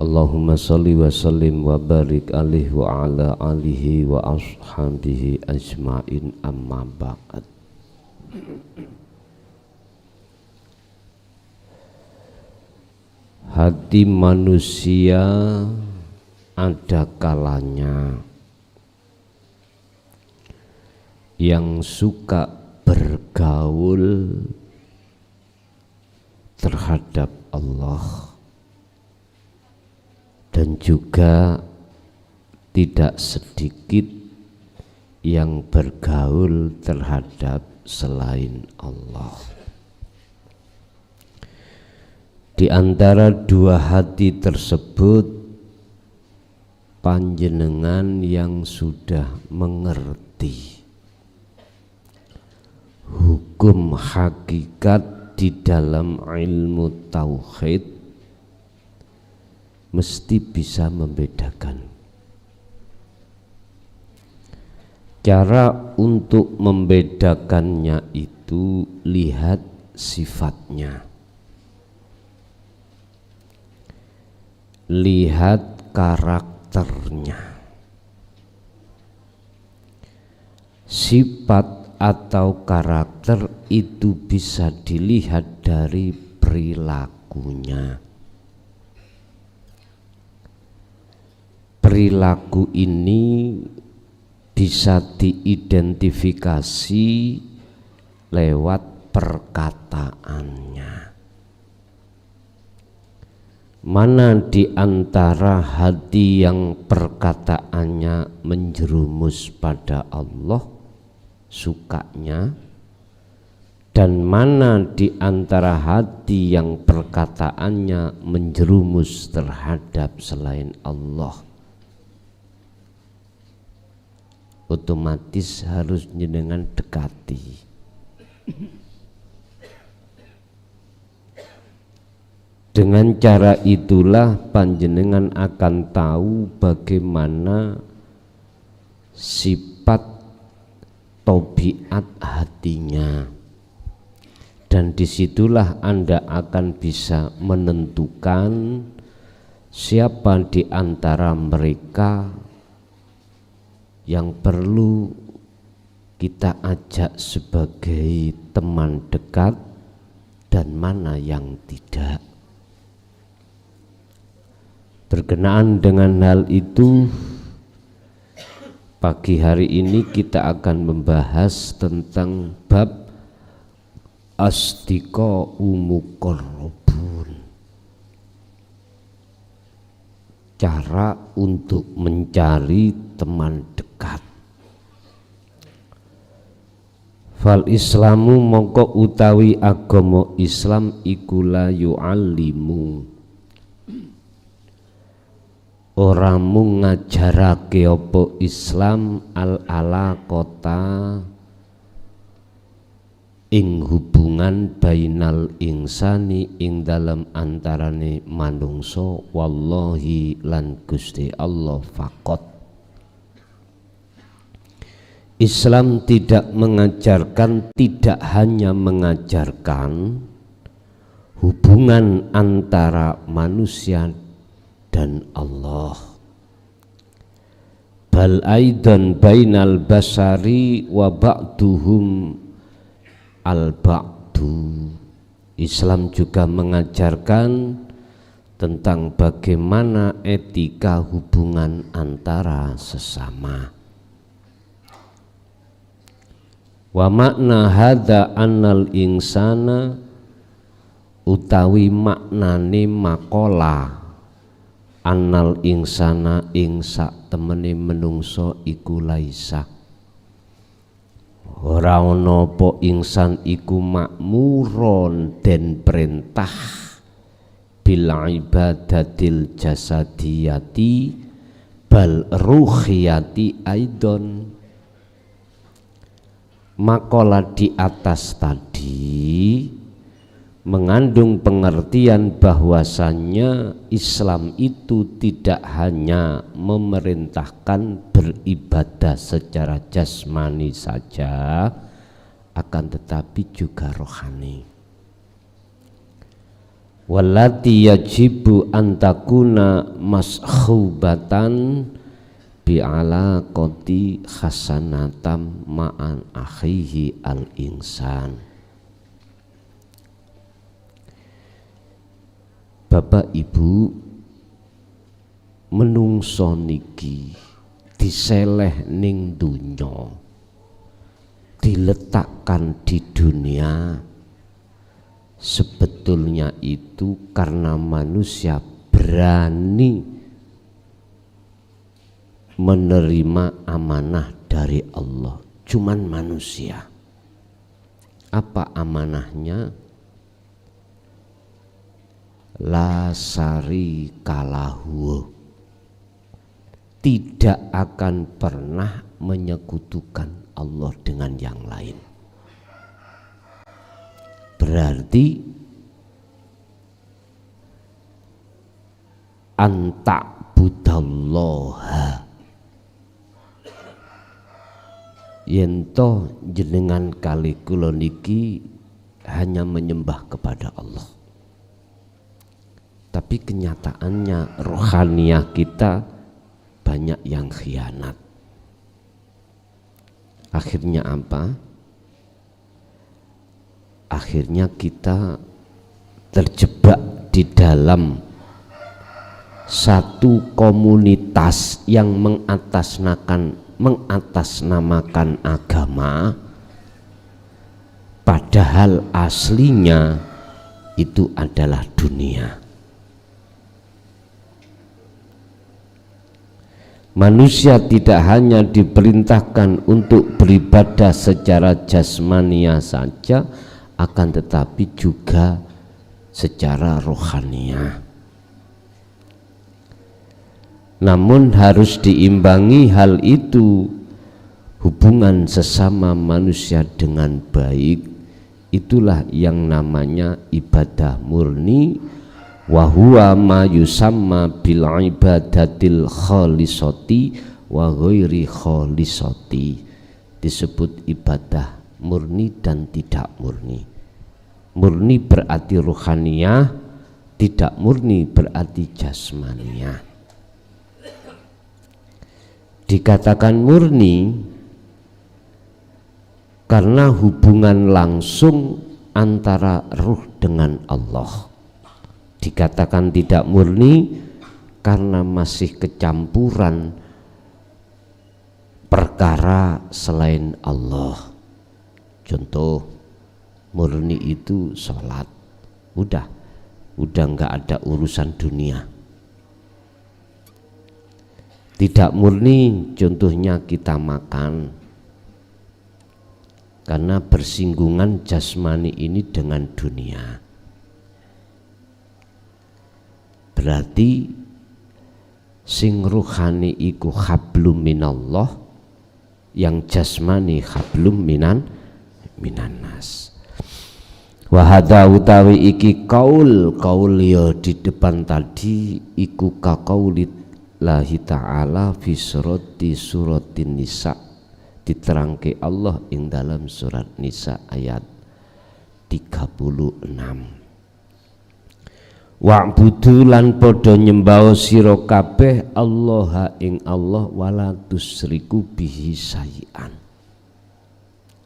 Allahumma salli wa sallim wa barik alaihi wa ala alihi wa ashabihi ajma'in, amma ba'd. Hati manusia ada kalanya yang suka bergaul terhadap Allah, dan juga tidak sedikit yang bergaul terhadap selain Allah. Di antara dua hati tersebut, panjenengan yang sudah mengerti hukum hakikat di dalam ilmu tauhid mesti bisa membedakan. Cara untuk membedakannya itu lihat sifatnya, lihat karakternya. Sifat atau karakter itu bisa dilihat dari perilakunya. Perilaku ini bisa diidentifikasi lewat perkataannya. Mana di antara hati yang perkataannya menjerumus pada Allah sukanya, dan mana di antara hati yang perkataannya menjerumus terhadap selain Allah. Otomatis harus jenengan dekati. Dengan cara itulah panjenengan akan tahu bagaimana sifat tabiat hatinya, dan disitulah Anda akan bisa menentukan siapa di antara mereka yang perlu kita ajak sebagai teman dekat dan mana yang tidak. Berkenaan dengan hal itu, pagi hari ini kita akan membahas tentang bab asdiqa'u muqarrabun, cara untuk mencari teman dekat. Fal islamu mongko utawi agama Islam iku la yu'allimu, ora mung ngajarake apa Islam al-alaqata ing hubungan bainal insani ing dalam antarane manungso wallahi lan Gusti Allah faqat. Islam tidak mengajarkan, tidak hanya mengajarkan hubungan antara manusia dan Allah, bal aidan bainal basari wa ba'duhum al-ba'du. Islam juga mengajarkan tentang bagaimana etika hubungan antara sesama. Wa makna hadza annal insana utawi maknane makola annal insana ing sak temene menungso iku laisa, ora ana apa insan iku makmuron den perintah bil ibadatil jasadiyati bal ruhiyati aidon. Makalah di atas tadi mengandung pengertian bahwasannya Islam itu tidak hanya memerintahkan beribadah secara jasmani saja, akan tetapi juga rohani. wallati yajibu antakuna maskhubatan bi'alaqati hasanatam ma'an akhihi al-insan. Bapak Ibu, menungso niki diseleh ning dunya, diletakkan di dunia, sebetulnya itu karena manusia berani menerima amanah dari Allah. Cuman manusia. Apa amanahnya? La syarika lahu, tidak akan pernah menyekutukan Allah dengan yang lain. Berarti anta'budallaha, yento jenengan kali kula niki hanya menyembah kepada Allah. Tapi kenyataannya rohaniah kita banyak yang khianat. Akhirnya apa? Akhirnya kita terjebak di dalam satu komunitas yang mengatasnamakan agama, padahal aslinya itu adalah dunia. Manusia tidak hanya diperintahkan untuk beribadah secara jasmania saja, akan tetapi juga secara rohaniah. Namun harus diimbangi hal itu, hubungan sesama manusia dengan baik. Itulah yang namanya ibadah murni, wa huwa ma yusamma bil ibadatil khalisati wa ghairi khalisati. Disebut ibadah murni dan tidak murni. Murni berarti rohaniah, tidak murni berarti jasmaniah. Dikatakan murni karena hubungan langsung antara ruh dengan Allah. Dikatakan tidak murni karena masih kecampuran perkara selain Allah. Contoh, murni itu sholat, udah nggak ada urusan dunia. Tidak murni contohnya kita makan, karena bersinggungan jasmani ini dengan dunia. Berarti sing ruhani iku hablum minallah, yang jasmani hablum minannas. Wahada utawi iki kaul ya di depan tadi iku kaulillahi ta'ala fi suratin nisa, diterangke Allah ing dalam surat Nisa ayat 36. Wa'budu lan padha nyembah sira kabeh Allah ing Allah wala tusriku bihi sayian.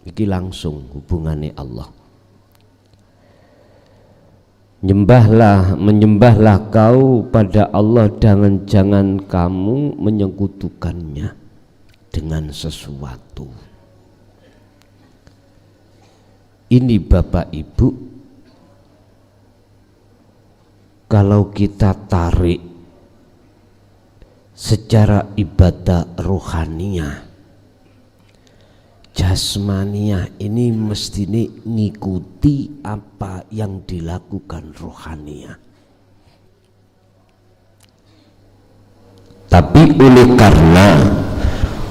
Iki langsung hubungannya Allah. Menyembahlah kau pada Allah dan jangan kamu menyekutukannya dengan sesuatu. Ini Bapak Ibu, kalau kita tarik secara ibadah rohaniah, jasmaniah ini mesti ngikuti apa yang dilakukan rohaniah. Tapi oleh karena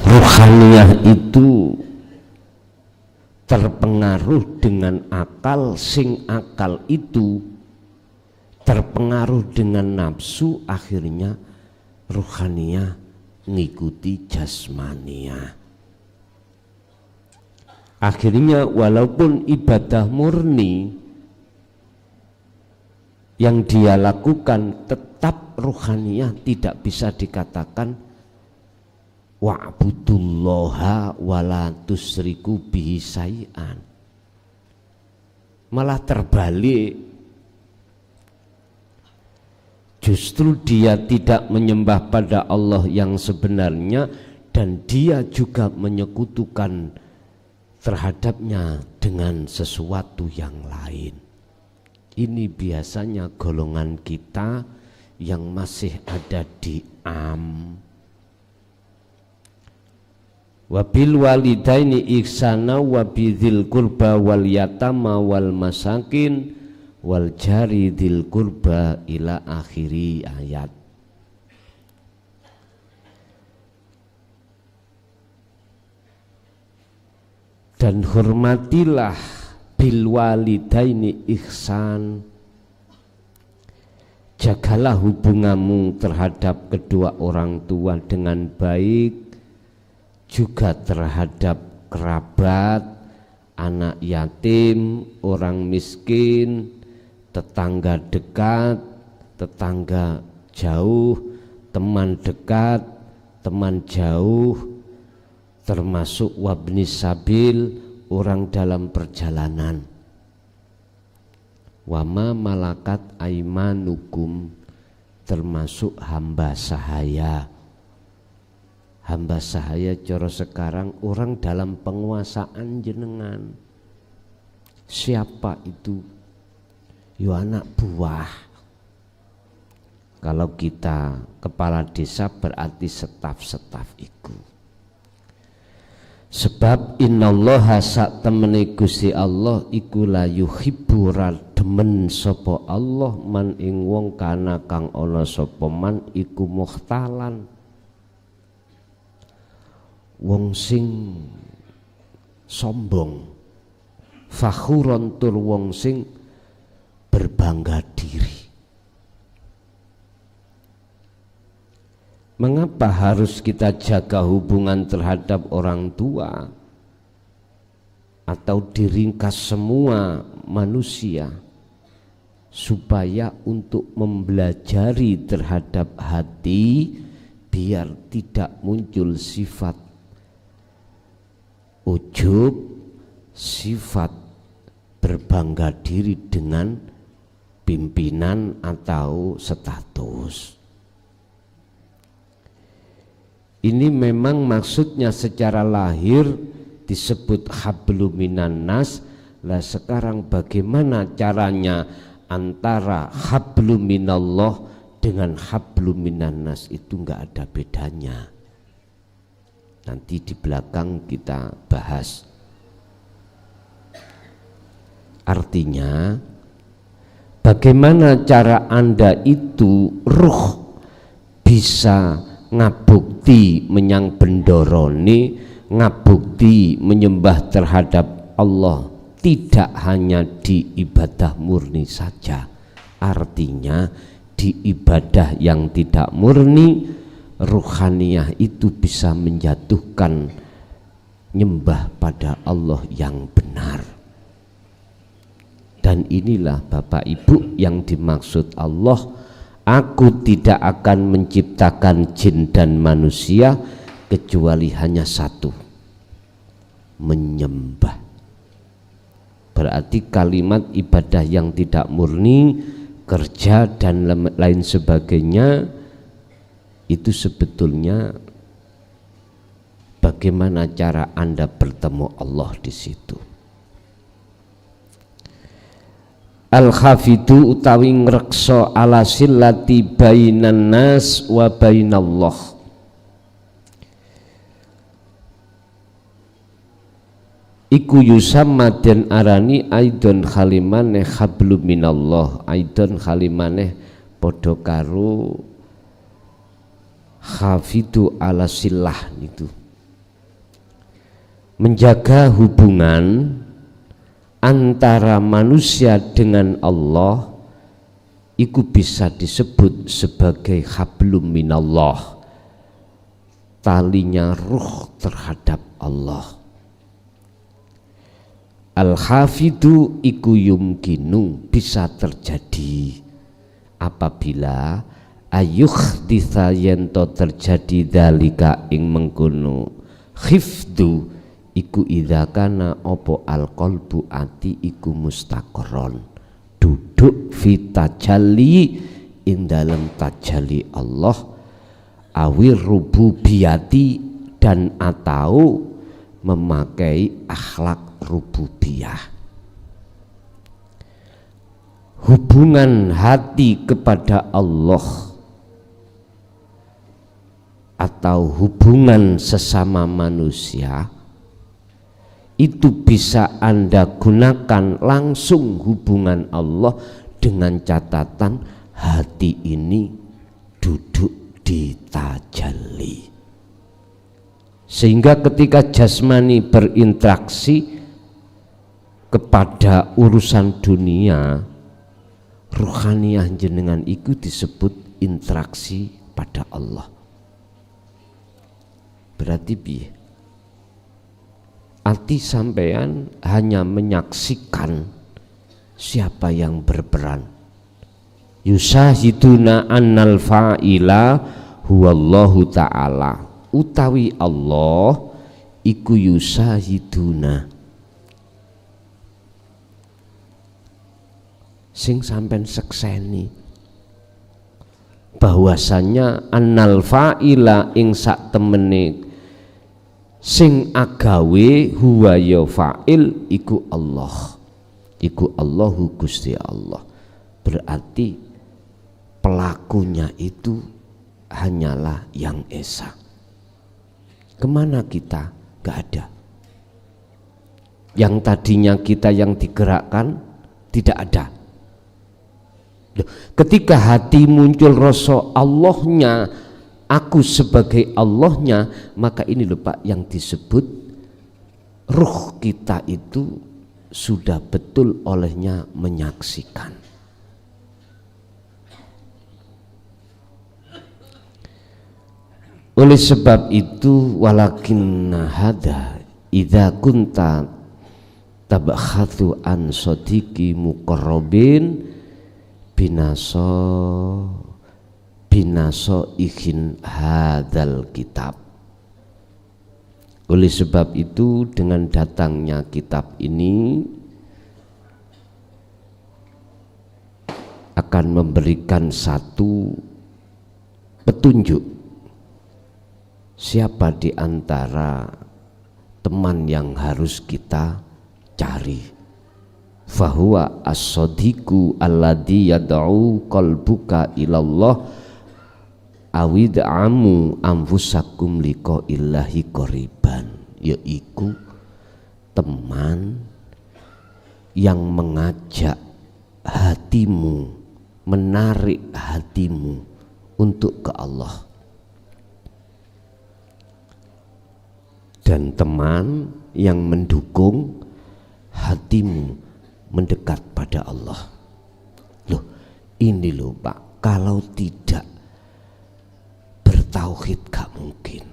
rohaniah itu terpengaruh dengan akal, sing akal itu terpengaruh dengan nafsu, akhirnya rohaniah ngikuti jasmaniah. Akhirnya walaupun ibadah murni yang dia lakukan tetap ruhaniyah, tidak bisa dikatakan wa'budullaha wala tusriku bihi syai'an. Malah terbalik, justru dia tidak menyembah pada Allah yang sebenarnya, dan dia juga menyekutukan terhadapnya dengan sesuatu yang lain. Ini biasanya golongan kita yang masih ada di wabil walidaini ihsana wabidhil qurba wal yatama wal masakin wal jari dzil qurba ila akhiri ayat. Dan hormatilah bil walidaini ihsan, jagalah hubunganmu terhadap kedua orang tua dengan baik, juga terhadap kerabat, anak yatim, orang miskin, tetangga dekat, tetangga jauh, teman dekat, teman jauh, termasuk wabni sabil, orang dalam perjalanan. Wama malakat aimanukum, termasuk hamba sahaya. Hamba sahaya coro sekarang orang dalam penguasaan jenengan. Siapa itu? Yo anak buah. Kalau kita kepala desa berarti staf-staf itu. Sebab innallaha sak temene Gusti Allah iku la yuhibbu demen sapa Allah man ing wong kana kang ana sapa man iku mukhtalan, wong sing sombong, fakhuron tur wong sing berbangga diri. Mengapa harus kita jaga hubungan terhadap orang tua atau diringkas semua manusia? Supaya untuk mempelajari terhadap hati, biar tidak muncul sifat ujub, sifat berbangga diri dengan pimpinan atau status. Ini memang maksudnya secara lahir disebut hablum minan nas. Lah sekarang bagaimana caranya antara hablum minallah dengan hablum minan nas? Itu enggak ada bedanya. Nanti di belakang kita bahas. Artinya bagaimana cara Anda itu ruh bisa ngabukti menyang bendoroni, ngabukti menyembah terhadap Allah, tidak hanya di ibadah murni saja. Artinya di ibadah yang tidak murni, ruhaniyah itu bisa menjatuhkan nyembah pada Allah yang benar. Dan inilah Bapak Ibu yang dimaksud Allah, aku tidak akan menciptakan jin dan manusia kecuali hanya satu, menyembah. Berarti kalimat ibadah yang tidak murni, kerja dan lain sebagainya, itu sebetulnya bagaimana cara Anda bertemu Allah di situ. Al-khafidu utawi ngrekso ala sillati bainan nas wa bainallah. Iku yusamma den arani aidon khalimane hablum minallah. Aidon khalimane padha karo khafidu ala sillah itu. Menjaga hubungan antara manusia dengan Allah itu bisa disebut sebagai hablum minallah, talinya ruh terhadap Allah. Al-hafidu iku yumkinu, bisa terjadi apabila ayukhditha yento terjadi dalika ing mengkono khifdu iku idza kana opo alqalbu ati iku mustaqarron duduk fi tajalli ing dalam tajalli Allah awir rububiyati dan atau memakai akhlak rububiyah. Hubungan hati kepada Allah atau hubungan sesama manusia itu bisa Anda gunakan langsung hubungan Allah dengan catatan hati ini duduk di tajalli, sehingga ketika jasmani berinteraksi kepada urusan dunia, rohaniah jenengan itu disebut interaksi pada Allah. Berarti piye? Ati sampean hanya menyaksikan siapa yang berperan. Yusahiduna annal fa'ila huwallahu ta'ala, utawi Allah iku yusahiduna, sing sampean sekseni bahwasanya annal fa'ila ing sak temene sing agawe huwa ya fa'il iku Allah, iku Allahu Gusti Allah. Berarti pelakunya itu hanyalah yang esa. Kemana kita? Gak ada. Yang tadinya kita yang digerakkan tidak ada. Ketika hati muncul rasa Allahnya, aku sebagai Allahnya, maka ini loh Pak yang disebut ruh kita itu sudah betul olehnya menyaksikan. Oleh sebab itu walakinna hada idza kunta tabakhathu an sadiqi muqarrabin binaso ikhin hadal kitab. Oleh sebab itu dengan datangnya kitab ini akan memberikan satu petunjuk siapa di antara teman yang harus kita cari. Fahuwa as-sadiqu alladhi yad'u qalbuka ilallah awid'amu anfusakum liqa illahi qoriban, yaitu teman yang mengajak hatimu, menarik hatimu untuk ke Allah, dan teman yang mendukung hatimu mendekat pada Allah. Loh, ini loh Pak, kalau tidak bertauhid gak mungkin.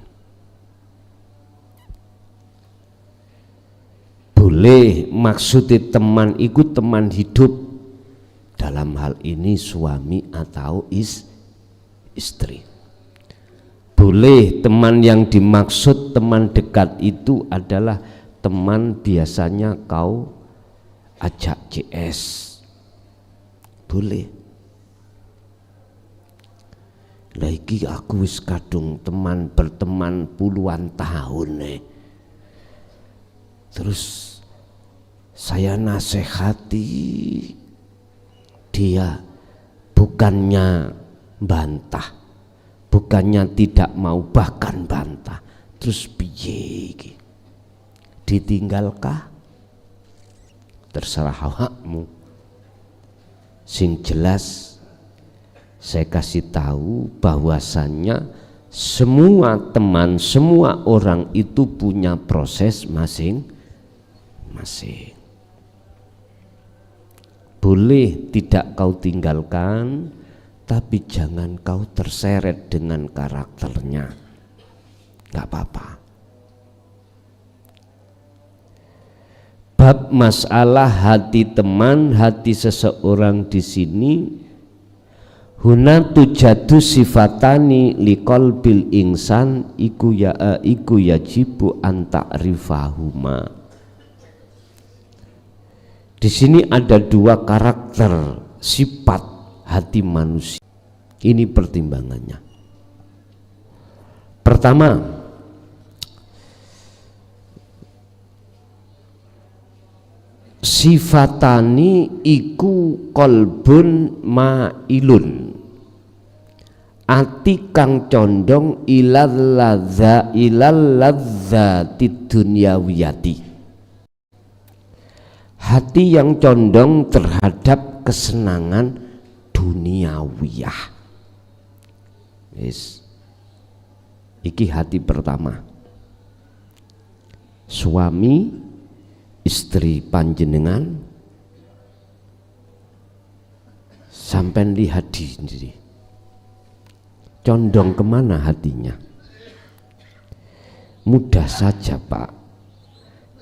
Boleh maksudnya teman ikut teman hidup, dalam hal ini suami atau istri. Boleh teman yang dimaksud teman dekat itu adalah teman biasanya kau ajak CS, boleh. Lagi aku wis kadung berteman puluhan tahun terus saya nasihati dia, bukannya bantah, bukannya tidak mau, bahkan bantah. Terus piye iki? Ditinggalkah? Terserah awakmu. Sing jelas saya kasih tahu bahwasannya semua teman, semua orang itu punya proses masing-masing. Boleh tidak kau tinggalkan, tapi jangan kau terseret dengan karakternya. Gak apa-apa. Bab masalah hati teman, hati seseorang di sini Huna tujadu sifatani liqalbil insan iku yajibu an ta'rifahuma. Di sini ada dua karakter sifat hati manusia. Ini pertimbangannya. Pertama, sifatani iku kolbun ma'ilun, ati kang condong ilal ladzati dunyawiyati, hati yang condong terhadap kesenangan duniawiyah. Yes. Iki hati pertama. Suami istri panjenengan sampai lihat sendiri, condong kemana hatinya? Mudah saja Pak,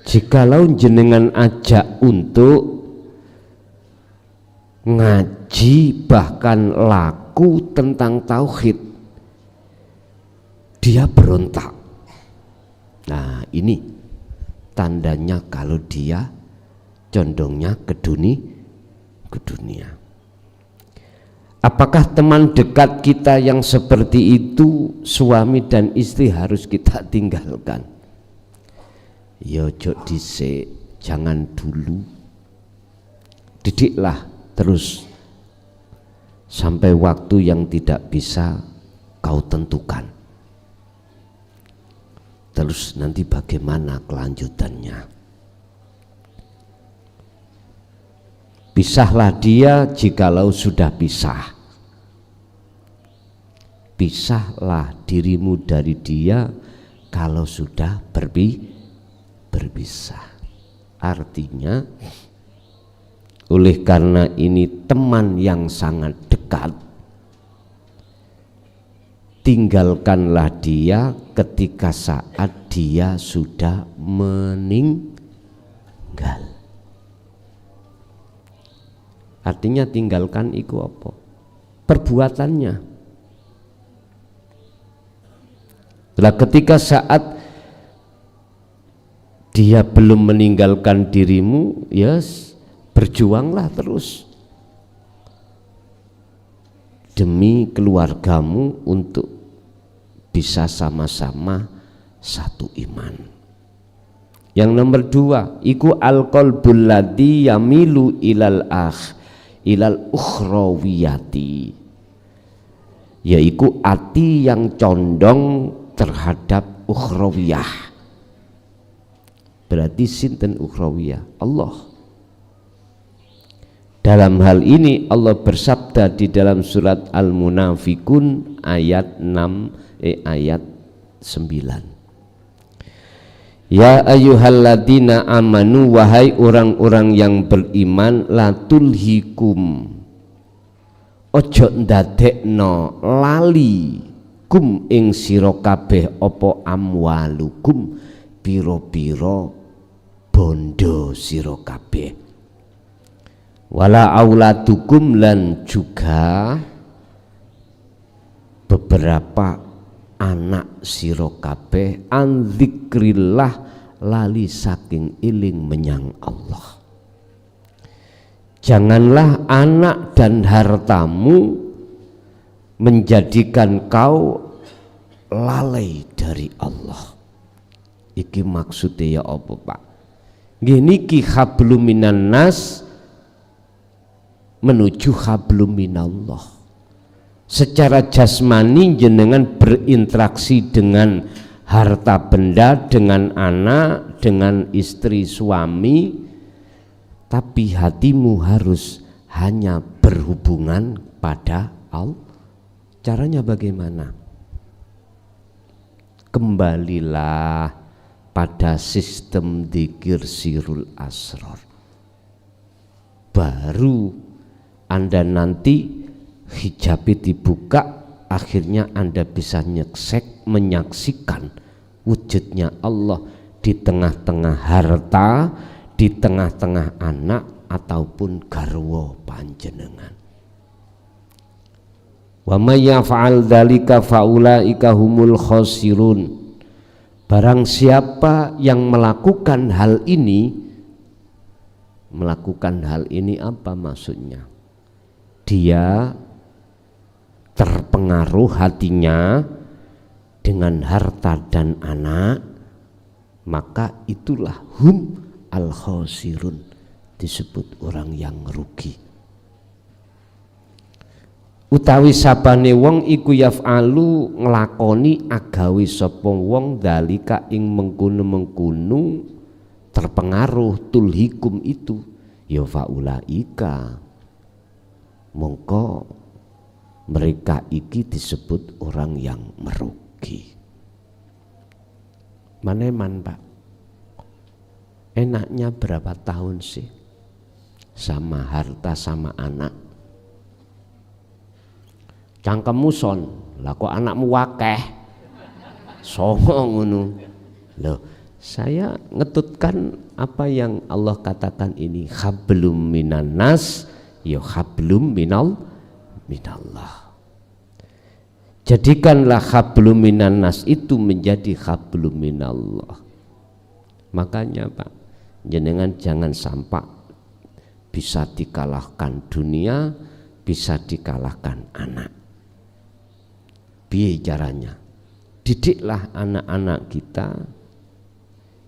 jikalau jenengan ajak untuk ngaji bahkan laku tentang tauhid, dia berontak. Nah ini tandanya kalau dia condongnya ke dunia. Apakah teman dekat kita yang seperti itu, suami dan istri, harus kita tinggalkan? Ya jok dhisik, jangan dulu. Didiklah terus sampai waktu yang tidak bisa kau tentukan. Terus nanti bagaimana kelanjutannya? Pisahlah dia jikalau sudah pisah. Pisahlah dirimu dari dia kalau sudah berpisah. Artinya, oleh karena ini teman yang sangat dekat, tinggalkanlah dia ketika saat dia sudah meninggal. Artinya tinggalkan iku apa? Perbuatannya. Lah ketika saat dia belum meninggalkan dirimu, yes, berjuanglah terus demi keluargamu untuk bisa sama-sama satu iman. Yang nomor dua, iku alqalbul ladzi yamilu ilal ukhrawiyati, yaiku ati yang condong terhadap ukhrawiyah. Berarti sinten ukhrawiyah? Allah. Dalam hal ini Allah bersabda di dalam surat Al-Munafikun ayat 9. Ya ayyuhalladzina amanu, wahai orang-orang yang beriman, la tulhikum, ojo ndadekno lali kum ing sira kabeh apa amwalukum, piro-piro bondo sira kabeh, wala auladukum, lan juga beberapa anak sira kabeh, an dzikrillah, lali saking iling menyang Allah. Janganlah anak dan hartamu menjadikan kau lalai dari Allah. Iki maksudnya ya apa Pak? Gini ki hablum minan nas menuju hablum minallah. Secara jasmani jenengan berinteraksi dengan harta benda, dengan anak, dengan istri suami, tapi hatimu harus hanya berhubungan pada Allah. Caranya bagaimana? Kembalilah pada sistem dzikir sirul asrar. Baru Anda nanti hijabnya dibuka, akhirnya Anda bisa menyaksikan wujudnya Allah di tengah-tengah harta, di tengah-tengah anak ataupun garwa panjenengan. Wa may yaf'al dzalika faulaika humul khasirun. Barang siapa yang melakukan hal ini apa maksudnya? Dia terpengaruh hatinya dengan harta dan anak, maka itulah hum al khasirun, disebut orang yang rugi. Utawi sabane wong iku yaf'alu nglakoni agawe sapa wong dalika ing mengkono-mengkono terpengaruh tulhikum itu ya faulaika, mongko mereka iki disebut orang yang merugi. Maneman Pak, enaknya berapa tahun sih sama harta sama anak? Cangkemmu son, lah kok anakmu wakeh songo ngono. Loh, saya ngetutkan apa yang Allah katakan ini, hablum minan nas ya hablum minallah. Jadikanlah hablum minan nas itu menjadi hablum minallah. Makanya Pak, jenengan jangan sampai bisa dikalahkan dunia, bisa dikalahkan anak. Piye caranya? Didiklah anak-anak kita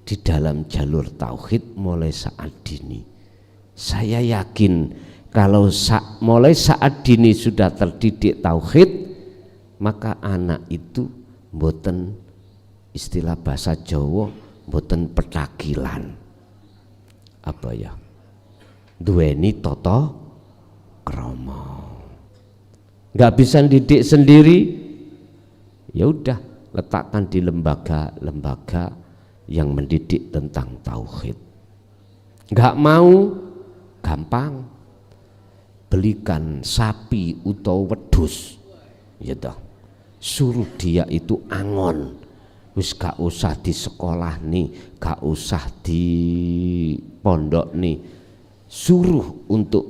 di dalam jalur tauhid mulai saat dini. Saya yakin kalau mulai saat dini sudah terdidik tauhid, maka anak itu mboten, istilah bahasa Jawa, mboten petakilan. Apa ya? Duweni toto krama. Nggak bisa didik sendiri, ya udah letakkan di lembaga-lembaga yang mendidik tentang tauhid. Nggak mau, gampang, belikan sapi atau wedhus, ya toh, suruh dia itu angon, wis gak usah di sekolah nih, gak usah di pondok nih, suruh untuk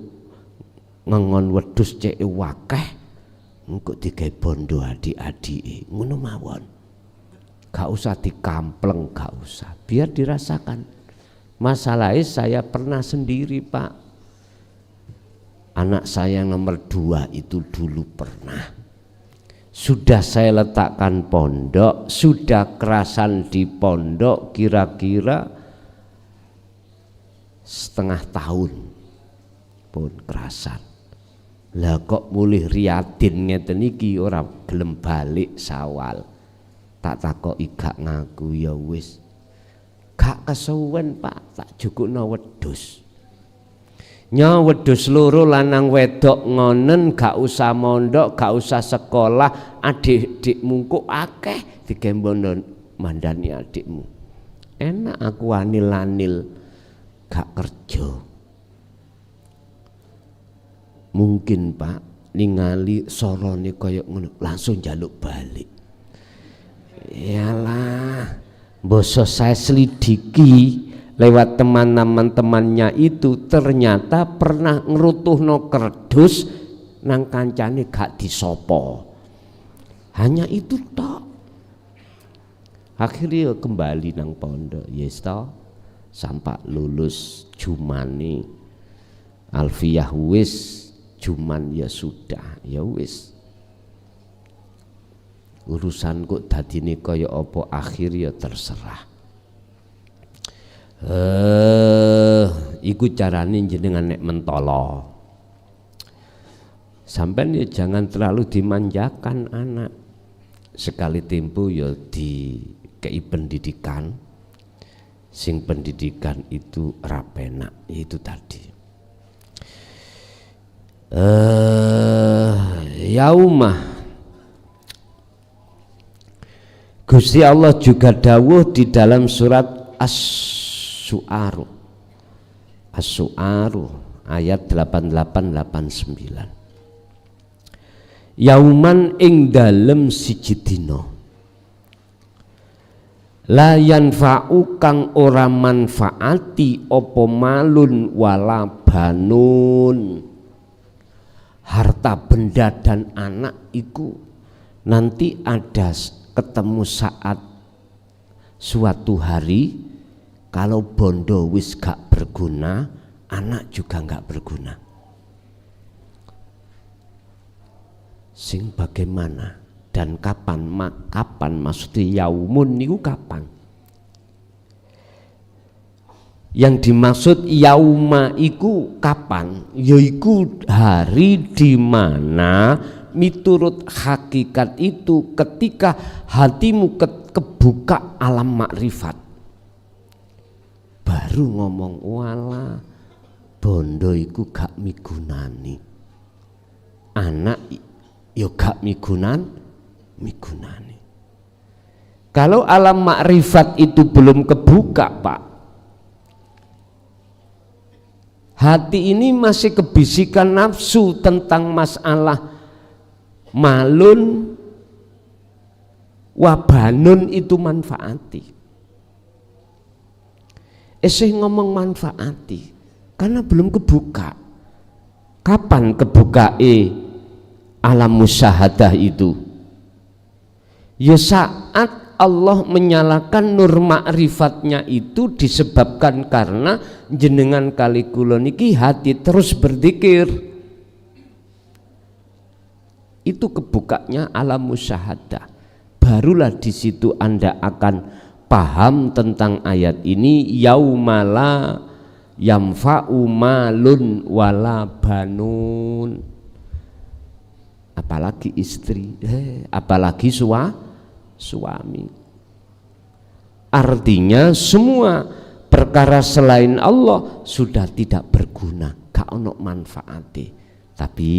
ngengon wedhus cek wakeh, engko digawe bondo adik-adik, ngono mawon. Gak usah dikampleng, gak usah, biar dirasakan. Masalahnya saya pernah sendiri Pak. Anak saya nomor 2 itu dulu pernah, sudah saya letakkan pondok, sudah kerasan di pondok kira-kira setengah tahun pun kerasan. Lah kok mulih riadin ngeten iki ora gelem balik sawal. Tak takoki gak ngaku, ya wis. Gak kesuwen Pak, tak jukukno wedhus. Nya wedhus loro lanang wedok ngonen, gak usah mondok, gak usah sekolah, adik-adikmu kok akeh digembono mandani adikmu. Enak aku anil-anil gak kerja. Mungkin Pak ningali sorone kaya ngono langsung jaluk balik. Yalah, boso saya selidiki lewat teman-temannya itu, ternyata pernah ngerutuhno kerdus nang kancane gak disopo. Hanya itu tok. Akhirnya kembali nang pondok, yes toh, sampai lulus jumani alfiyah wis, cuman ya sudah, ya wis. Urusan kok dadine kaya apa akhir ya terserah. Iku carane jenengan nek mentolo. Sampeyan ya jangan terlalu dimanjakan anak. Sekali tempo ya dikei pendidikan. Sing pendidikan itu rapenak, itu tadi. Yaumah, Gusti Allah juga dawuh di dalam surat As-Su'aru ayat 88-89. Yauman ing dalem siji dina la yanfa'u kang ora manfaati apa malun wala banun harta benda dan anak iku nanti ada ketemu saat suatu hari kalau bondo wis gak berguna, anak juga gak berguna. Sing bagaimana dan kapan maksudnya yaumun niku kapan? Yang dimaksud yauma iku kapan? Yaiku hari di mana miturut hakikat itu ketika hatimu kebuka alam makrifat, baru ngomong wala bondo iku gak migunani, anak yo gak migunani. Kalau alam makrifat itu belum kebuka, Pak, hati ini masih kebisikan nafsu tentang masalah malun wabanun itu manfaati. Esih ngomong manfaati karena belum kebuka. Kapan kebuka alam musyahadah itu? Ya saat Allah menyalakan nur ma'rifatnya itu disebabkan karena jenengan kali kula niki hati terus berzikir. Itu kebukanya alam musyahadah. Barulah di situ Anda akan paham tentang ayat ini, yaumala yamfa'u malun wala banun, apalagi istri, apalagi suami. Artinya semua perkara selain Allah sudah tidak berguna, gak ono manfaate. Tapi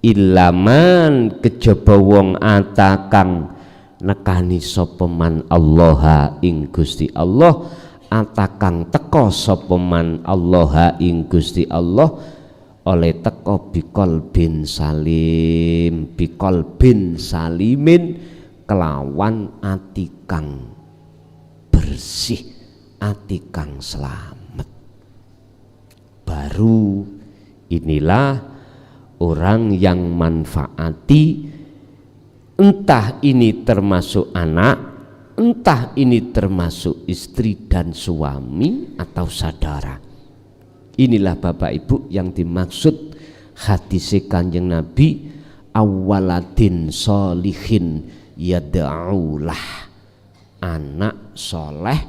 ilaman kejaba wong atakang nekani sapa man Allah ing Gusti Allah, atakang teko sapa man Allah ing Gusti Allah oleh teko bikol bin salimin kelawan ati kang bersih, ati kang selamat. Baru inilah orang yang manfaati, entah ini termasuk anak, entah ini termasuk istri dan suami atau saudara. Inilah Bapak Ibu yang dimaksud hadis Kanjeng Nabi, awaladin solihin yad'aulah, anak soleh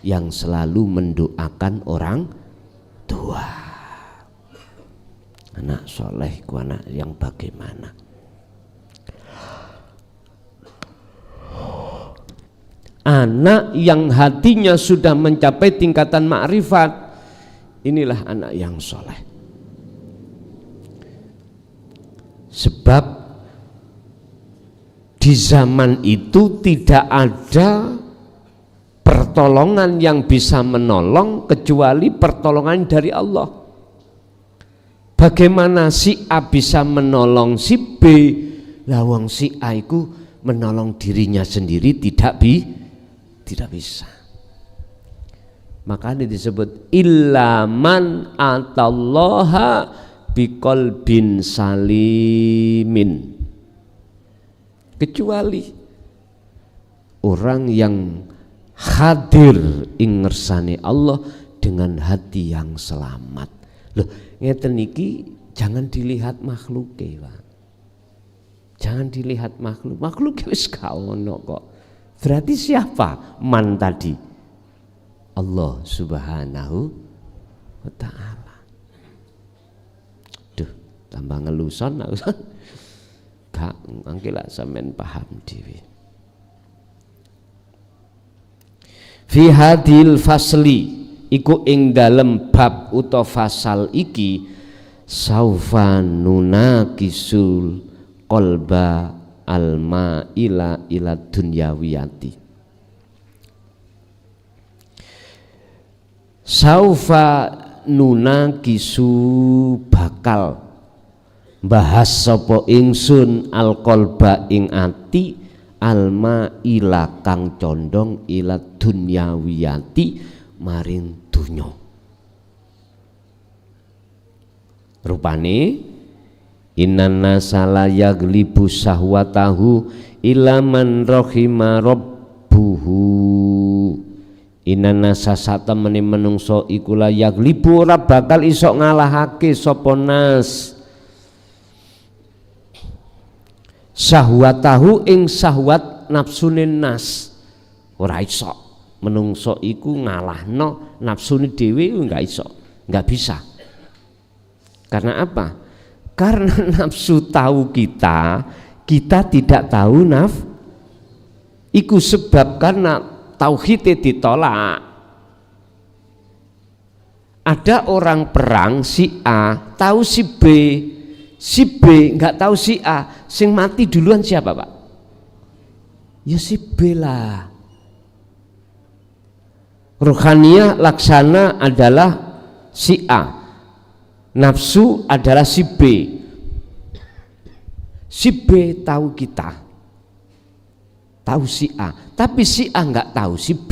yang selalu mendoakan orang tua. Anak soleh ku anak yang bagaimana? Anak yang hatinya sudah mencapai tingkatan makrifat, inilah anak yang soleh. Sebab di zaman itu tidak ada pertolongan yang bisa menolong kecuali pertolongan dari Allah. Bagaimana si A bisa menolong si B? Lawang si A itu menolong dirinya sendiri tidak bisa. Makanya disebut ilaman atallaha biqalbin salimin, kecuali orang yang hadir ing ngersane Allah dengan hati yang selamat. Loh, ngeten niki jangan dilihat makhluk, Pak. Jangan dilihat makhluk wis gak ono kok. Berarti siapa man tadi? Allah Subhanahu wa ta'ala. Duh, tambah ngeluson aku. Gak angkila sampean paham dhewe. Fi hadil fasli iku ing dalem bab utawa fasal iki saufa nunakisul qalba alma ila dunyawiyati. Saufa nunakisu bakal bahas sapa ingsun alqalba ing ati alma ila kang condong ila dunyawiyati maring dunya. Rupane Innan nasa la yaglibu sahwatahu ila man rahima rabbuhu. Innan nasa satemene menungso iku la yaglibu ora bakal iso ngalahake sapa nas sahwatahu ing sahwat nafsune nas. Ora iso menungso iku ngalahno nafsune dhewe, enggak iso, enggak bisa. Karena apa? Karena nafsu tahu kita, kita tidak tahu iku sebab karena tauhidnya ditolak. Ada orang perang si A tahu si B nggak tahu si A. Sing mati duluan siapa, Pak? Ya si B lah. Ruhaniyah laksana adalah si A, nafsu adalah si B. Si B tahu kita, tahu si A, tapi si A nggak tahu si B.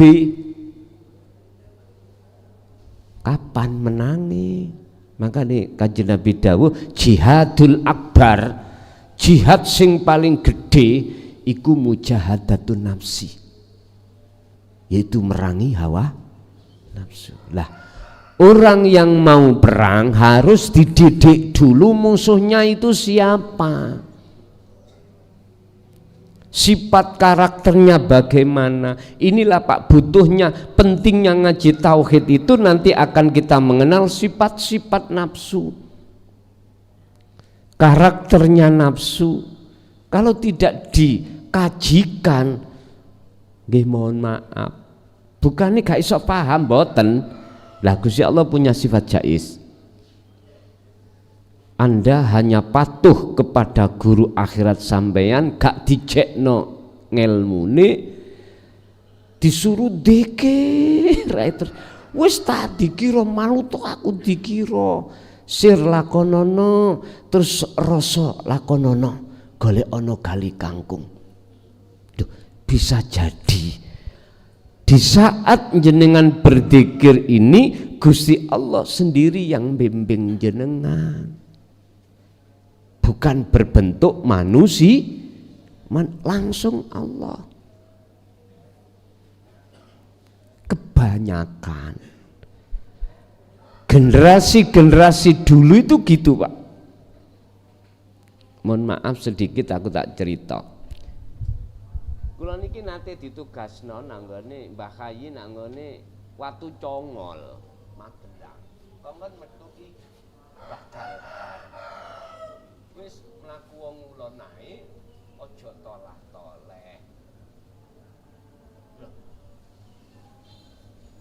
Kapan menangi? Maka nih Kanjeng Nabi dawuh jihadul akbar, jihad sing paling gede iku mujahadatun nafsi, yaitu merangi hawa nafsu. Lah orang yang mau perang harus dididik dulu musuhnya itu siapa, sifat karakternya bagaimana. Inilah Pak butuhnya, pentingnya ngaji tauhid itu nanti akan kita mengenal sifat-sifat nafsu, karakternya nafsu. Kalau tidak dikajikan, nggih mohon maaf, bukannya gak iso paham boten. Lah Gusti Allah punya sifat jais. Anda hanya patuh kepada guru akhirat sampeyan, gak dijekno ngelmune, disuruh dikir wis tak dikira malu to aku dikira sir lakonono terus rasa lakonono golek ana gali kangkung. Duh, bisa jadi di saat jenengan berzikir ini Gusti Allah sendiri yang bimbing jenengan, bukan berbentuk manusia, langsung Allah. Kebanyakan generasi-generasi dulu itu gitu, Pak. Mohon maaf sedikit aku tak cerita. Kula niki nate ditugasno nanggone Mbah Khayi nanggone Watu Congol, Magelang. Kongkon metuki bakal wis mlaku wong ula naik aja tolah-toleh.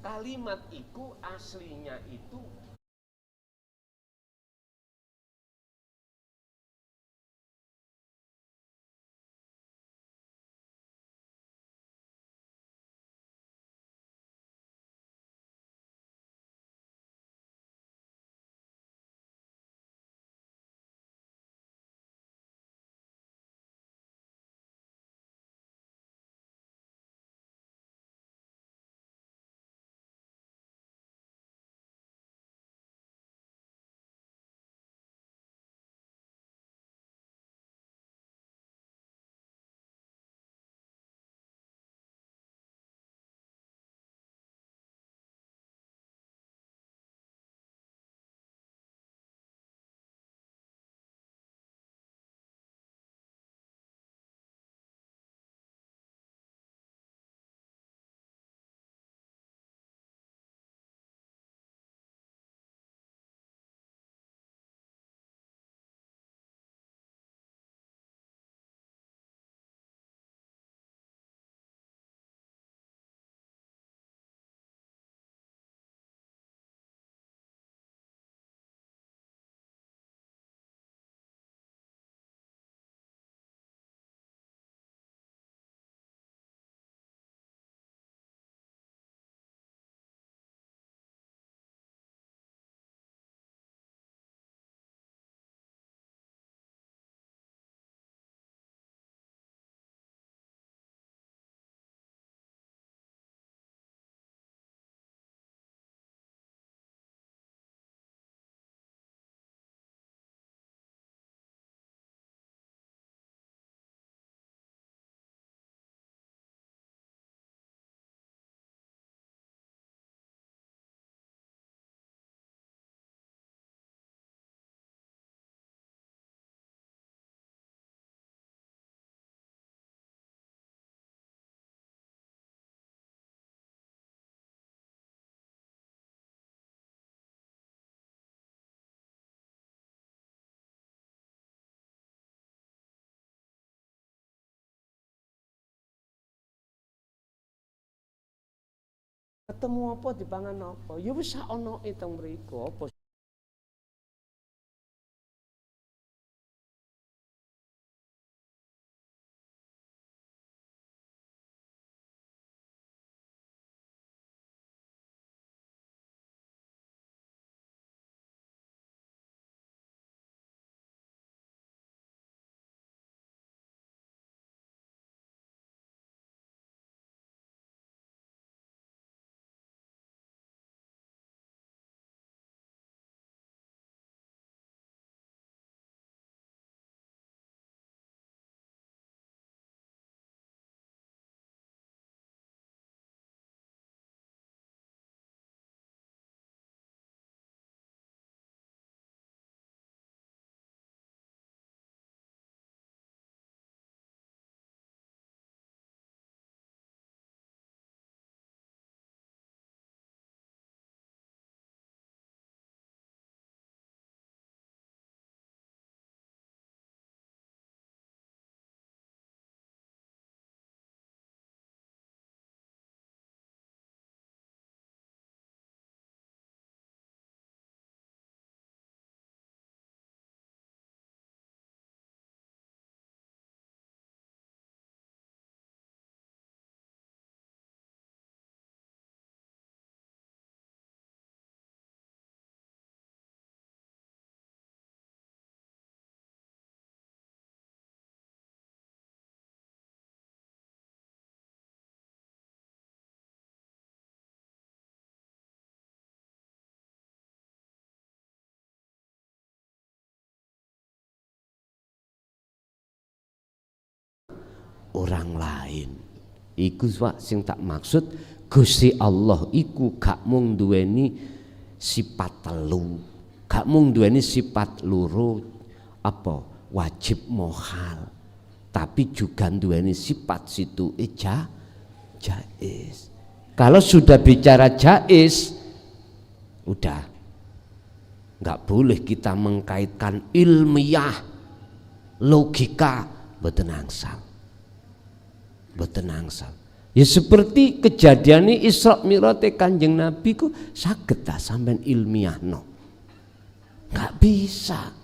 Kalimat iku aslinya itu Ketemu apa dipangan apa? Ya wis sak onoke teng mriku apa. Orang lain iku sing tak maksud Gusti Allah iku gak mung duweni sifat telu, gak mung duweni sifat loro apa wajib mohal, tapi juga duweni sifat situ jaiz. Kalau sudah bicara jaiz udah nggak boleh kita mengkaitkan ilmiah logika boten angsal. Boten angsal. Ya seperti kejadian ini Isra Mi'raj Kanjeng Nabi ku saged ta sampean ilmiahno. Enggak bisa.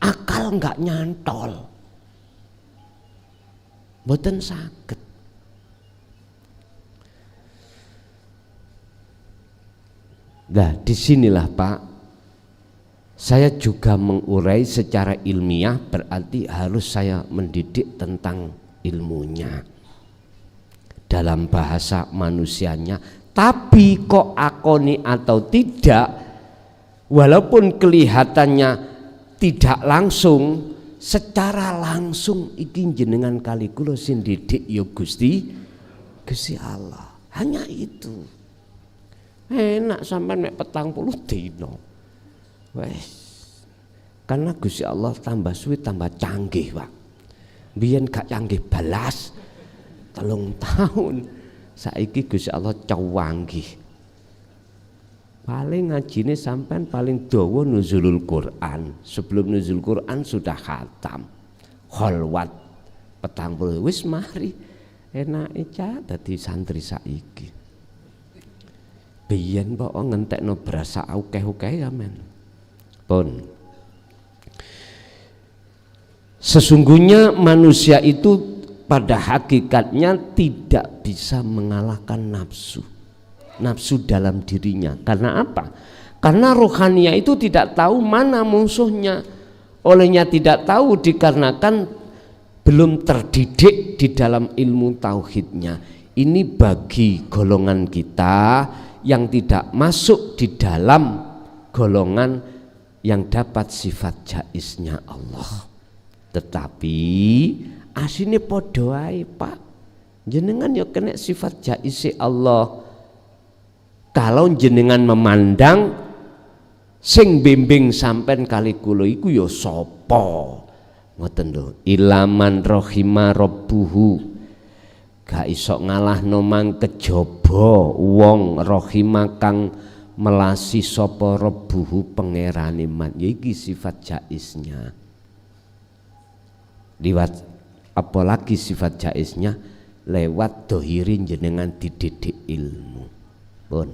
Akal enggak nyantol. Boten saged. Nah, disinilah Pak, saya juga mengurai secara ilmiah, berarti harus saya mendidik tentang ilmunya dalam bahasa manusianya. Tapi kok akoni atau tidak, walaupun kelihatannya tidak langsung, secara langsung iki jenengan kali kula sing didik ya Gusti Allah. Hanya itu. Enak sampean mek 40 dina. Wes. Karena Gusti Allah tambah suwi tambah canggih, Pak. Biyen gak canggih balas 3 tahun, saiki Gusti Allah cawanggih. Paling ngajine sampean paling dawa nuzulul Quran. Sebelum nuzul Quran sudah khatam. Kholwat 40 wis mari enake cah dadi santri saiki. Biyen kok ngentekno berasa akeh-akeh ya men. Pun sesungguhnya manusia itu pada hakikatnya tidak bisa mengalahkan nafsu dalam dirinya. Karena apa? Karena rohania itu tidak tahu mana musuhnya. Olehnya tidak tahu dikarenakan belum terdidik di dalam ilmu tauhidnya. Ini bagi golongan kita yang tidak masuk di dalam golongan yang dapat sifat jaiznya Allah. Tetapi asine padha ae Pak, jenengan ya kena sifat jaiz Allah. Kalau jenengan memandang sing bimbing sampean kali kula iku ya sapa, ngoten lho, ilaman rohima rabbuhu, gak iso ngalahno mang kejaba wong rohima kang melasi sapa rabbuhu pangerane man. Ya iki sifat jaiznya. Liwat apalagi sifat jaiznya lewat dohirin jenengan dididik ilmu. pun.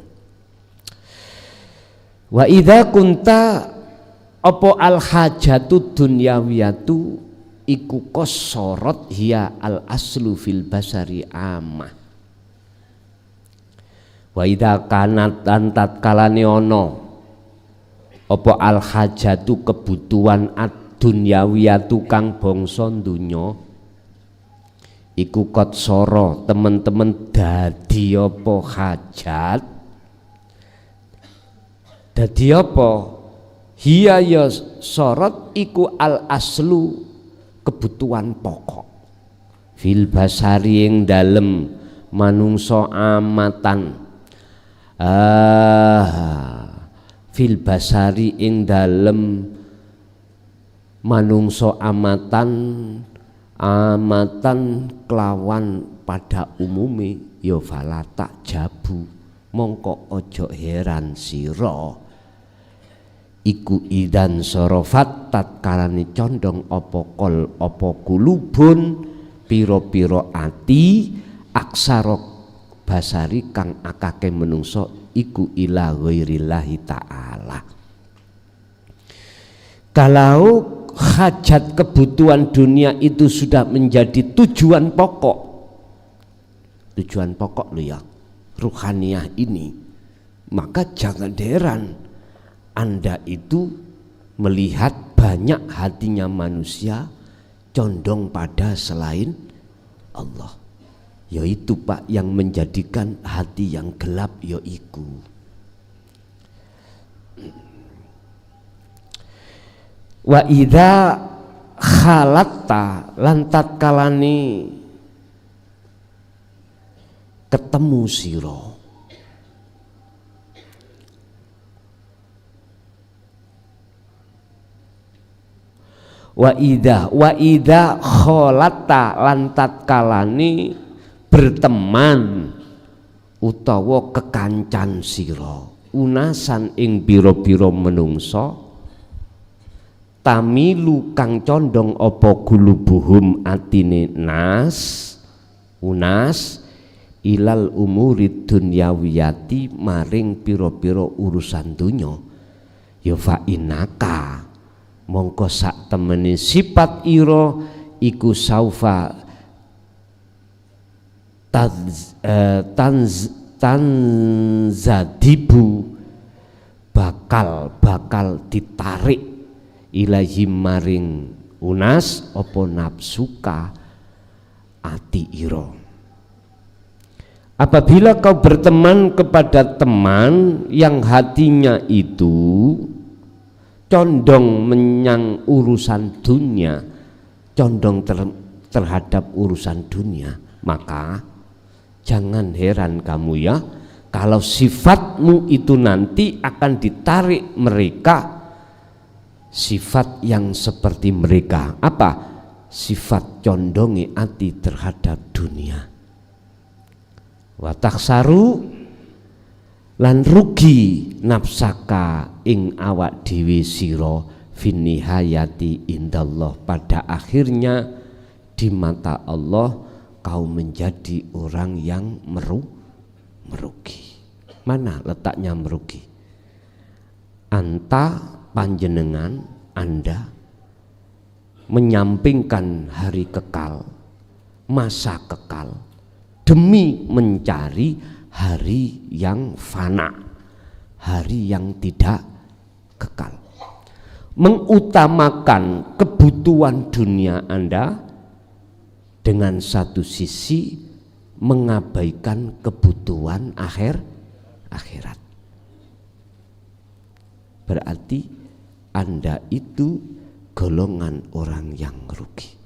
Wa idza kunta apa al hajatu dunyawiyatu iku qasarat hiya al aslu fil basari amah. Wa idza kanat antat kalane ana apa al hajatu kebutuhan ad-dunyawiyatu kang bangsa dunya iku qatsara temen-temen dadi apa hajat dadi apa hiya ya sorot iku al aslu kebutuhan pokok fil basari ing dalem manungsa amatan fil basari ing dalem manungsa amatan kelawan pada umume ya fala tak jabu mongko ojo heran sira iku idan sorofat tatkalane condong apa kulubun pira-pira ati aksara basari kang akake menungso iku ila ghairillahi ta'ala. Kalau hajat kebutuhan dunia itu sudah menjadi tujuan pokok lo ya ruhaniyah ini, maka jangan heran Anda itu melihat banyak hatinya manusia condong pada selain Allah. Yaitu Pak yang menjadikan hati yang gelap yaiku. Wa idza khalatta lantat kalani ketemu sira wa idza khalatta lantat kalani berteman utawa kekancan sira unasan ing biro-biro menungso tamilu kang condong apa gulubuhum atine unas ilal umurid dunyawiyati maring piro-piro urusan dunya ya fa inaka mongko sak temene sifat ira iku saufa tanzadibu bakal ditarik ilahi maring unas apa nafsuka ati ira. Apabila kau berteman kepada teman yang hatinya itu condong menyang urusan dunia, condong terhadap urusan dunia, maka jangan heran kamu ya kalau sifatmu itu nanti akan ditarik mereka sifat yang seperti mereka. Apa? Sifat condongi hati terhadap dunia. Wa taksaru lan rugi nafsaka ing awak dhewe sira fin nihayati indallah, pada akhirnya di mata Allah kau menjadi orang yang merugi. Mana letaknya merugi? Anta panjenengan Anda menyampingkan hari kekal, masa kekal demi mencari hari yang fana, hari yang tidak kekal. Mengutamakan kebutuhan dunia Anda dengan satu sisi mengabaikan kebutuhan akhirat. Berarti Anda itu golongan orang yang rugi.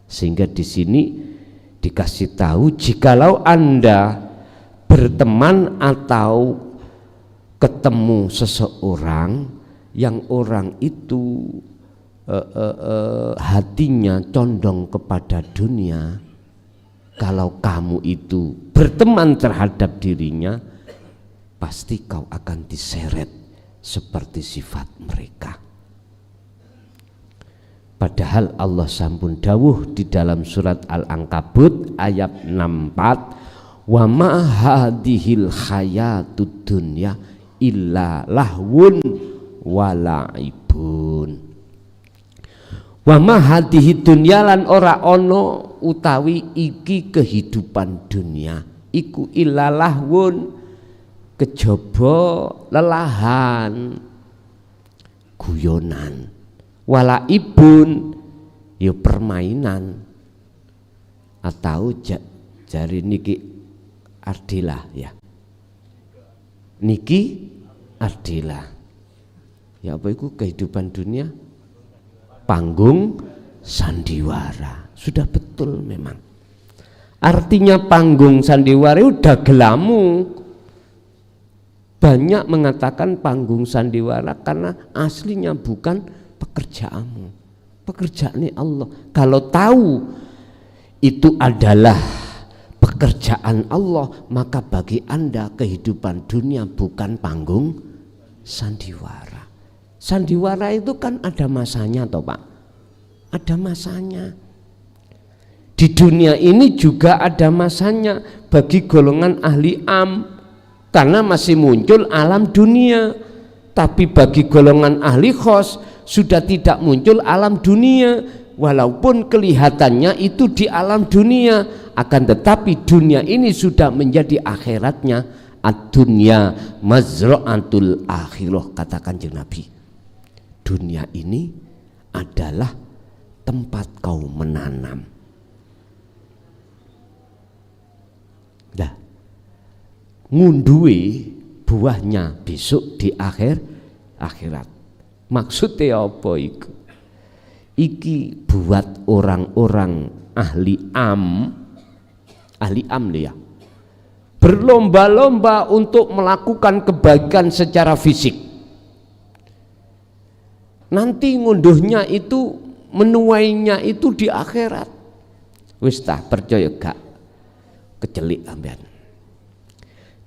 Sehingga di sini dikasih tahu jikalau Anda berteman atau ketemu seseorang yang orang itu hatinya condong kepada dunia, kalau kamu itu berteman terhadap dirinya, pasti kau akan diseret seperti sifat mereka. Padahal Allah sampun dawuh di dalam surat Al-Ankabut ayat 64, wa ma hadhil hayatud dunya illa lahwun wa la'ibun. Wa ma hadhihi dunya lan ora ana utawi iki kehidupan dunia iku illa lahwun kejaba lelahan guyonan, wala ibun ya permainan atau jari niki ardilah ya, niki ardilah ya, apa itu kehidupan dunia panggung sandiwara. Sudah betul memang artinya panggung sandiwara udah gelamu. Banyak mengatakan panggung sandiwara karena aslinya bukan pekerjaanmu, pekerjaannya Allah. Kalau tahu itu adalah pekerjaan Allah, maka bagi Anda kehidupan dunia bukan panggung sandiwara. Sandiwara itu kan ada masanya toh Pak, ada masanya. Di dunia ini juga ada masanya bagi golongan ahli am, karena masih muncul alam dunia. Tapi bagi golongan ahli khos sudah tidak muncul alam dunia, walaupun kelihatannya itu di alam dunia, akan tetapi dunia ini sudah menjadi akhiratnya. Ad-dunya mazra'atul akhirah, kata Kanjeng Nabi. Dunia ini adalah tempat kau menanam. Dah ngunduhi buahnya besok di akhirat. Maksudnya apa iku? Iki buat orang-orang ahli am ya, berlomba-lomba untuk melakukan kebaikan secara fisik. Nanti ngunduhnya itu, menuainya itu di akhirat. Wis tah percaya gak kecelik ambean.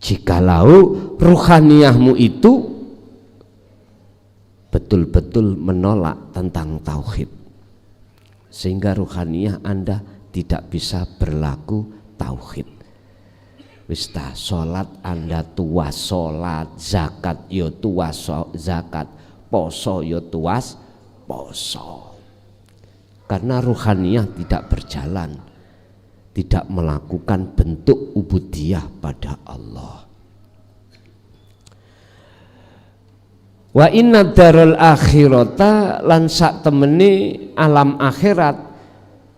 Jikalau ruhaniyahmu itu betul-betul menolak tentang tauhid, sehingga ruhaniyah Anda tidak bisa berlaku tauhid. Wis ta, salat Anda tuas salat, zakat yo tuas zakat, poso yo tuas poso. Karena ruhaniyah tidak berjalan, tidak melakukan bentuk ubudiyah pada Allah. Wa inna darul akhirata lan sak temene alam akhirat,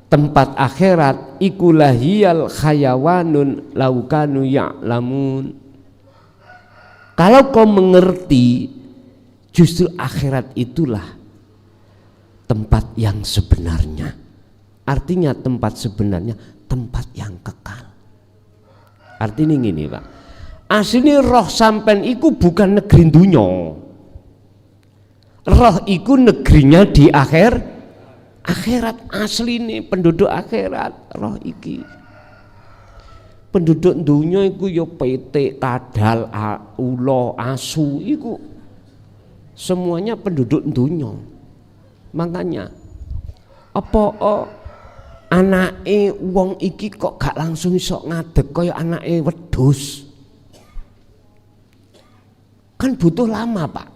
tempat akhirat iku lahiyal khayawanun laukanu ya'lamun. Kalau kau mengerti, justru akhirat itulah tempat yang sebenarnya. Artinya tempat sebenarnya tempat yang kekal. Artinya gini Pak, asli roh sampen iku bukan negeri dunya. Roh iku negerinya di akhirat. Asli nih penduduk akhirat roh iki. Penduduk dunya iku ya PT, kadal, ulo, asu iku semuanya penduduk dunya. Makanya apa anake wong iki kok gak langsung iso ngadeg kaya anake wedhus? Kan butuh lama Pak,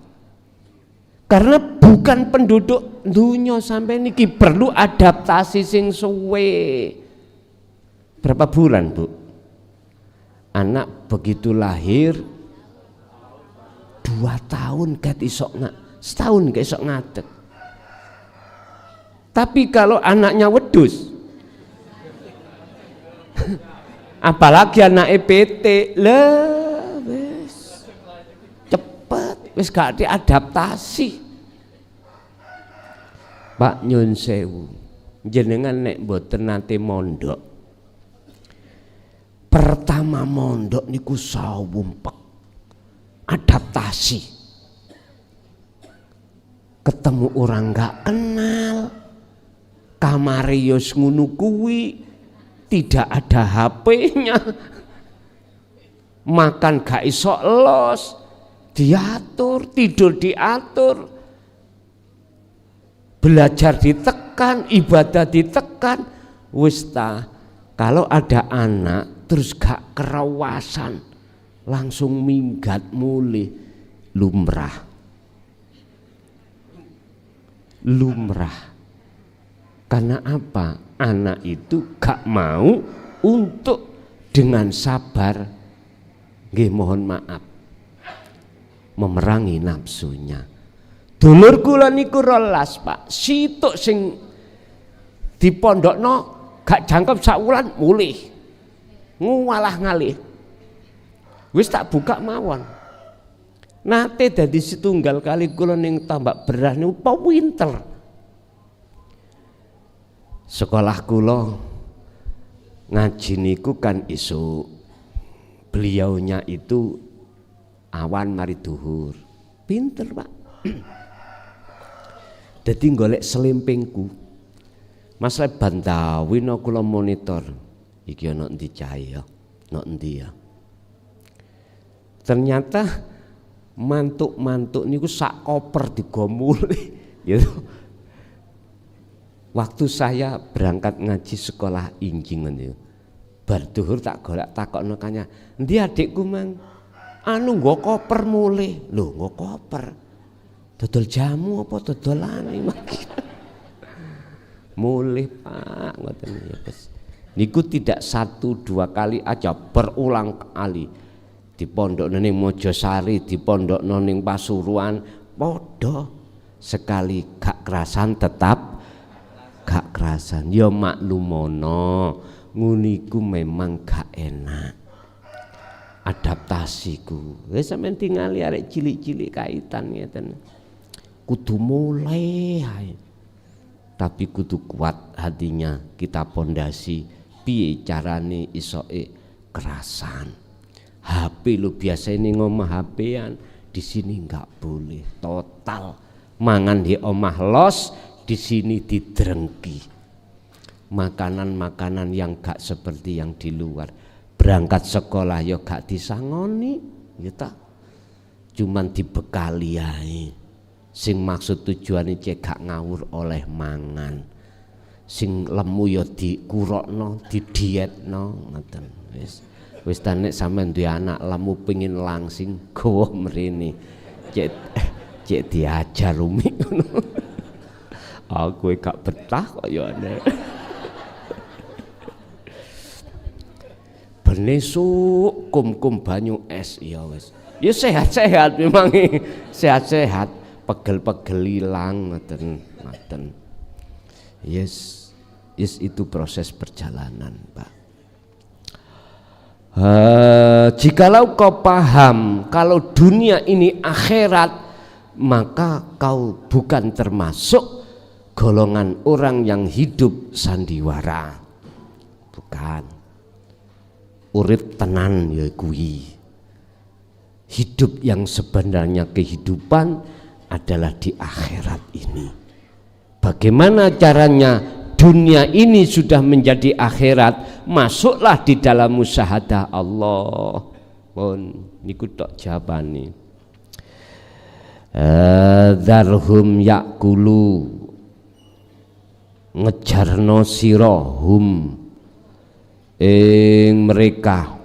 karena bukan penduduk dunia sampai niki, perlu adaptasi sing suwe. Berapa bulan Bu? Anak begitu lahir 2 tahun gak iso setahun gak iso ngadeg. Tapi kalau anaknya wedhus apalagi anak EPT lah, wis cepet, wis gak diadaptasi. Pak nyun sewu, jenengan nek mboten nate mondok, pertama mondok niku sawumpek adaptasi, ketemu orang gak kenal, kamare yo ngono kuwi, tidak ada HP-nya, makan gak iso los, diatur, tidur diatur, belajar ditekan, ibadah ditekan. Wis ta, Kalau ada anak terus gak kerawasan, langsung minggat mulih, lumrah. Karena apa? Anak itu gak mau untuk dengan sabar, nggih mohon maaf, memerangi nafsunya. Dulur kula niku rolas Pak, situk sing dipondokno gak jangkep sak wulan mulih, nguwalah ngalih, wis tak buka mawon. Nate dadi setunggal kali kula ning Tambak Berah niku winter. Sekolah kula ngaji niku kan isuk, beliaunya itu awan mari duhur, pinter Pak. Dadi golek selimpingku, Mas Bantawi no kula monitor, iki ana endi cahya, ana endi ya. Ternyata mantuk-mantuk niku sak koper digomuli gitu. Waktu saya berangkat ngaji sekolah injingan itu, bar duhur tak golek takokno kanya, "Endi adikku Mang?" "Anu nggo koper mulih." "Lho, nggo koper. Dodol jamu apa dodolane?" Mulih Pak, ngoten ya Mas. Niku tidak 1-2 kali aja, berulang kali. Di pondok ning Mojosari, di pondok ning Pasuruan, padha. Sekali gak kerasan tetap gak kerasan. Ya maklumono, nguniku memang gak enak. Adaptasiku. Wis sampeyan tingali arek cilik-cilik kaitan ngeten. Kudu mulai ae. Tapi kudu kuat hatinya, kita pondasi piye carane isoke kerasan. HP lu biasa ini ngomah HP-an, di sini nggak boleh total. Mangan di omah los, di sini didrengki. Makanan-makanan yang gak seperti yang di luar. Berangkat sekolah ya gak disangoni, ya tak. Cuman dibekali ae. Sing maksud tujuane cek gak ngawur oleh mangan. Sing lemu ya dikurokno, didietno, ngoten. Wis ta nek sampean duwe anak lemu pengin langsing gowo mrene. Cek diajar umi ngono. Aku gak betah kok ya nek. Benesuk kum banyu es ya wis. Ya sehat-sehat memang sehat-sehat. Pegel-pegel ilang ngoten. Yes, itu proses perjalanan, Pak. Jikalau kau paham kalau dunia ini akhirat, maka kau bukan termasuk golongan orang yang hidup sandiwara. Bukan. Urip tenan ya kuwi. Hidup yang sebenarnya kehidupan adalah di akhirat ini. Bagaimana caranya? Dunia ini sudah menjadi akhirat, masuklah di dalam musyahadah Allah. Pun niku tok jawabane. Dzarhum yakulu, ngejarno sira hum ing mereka.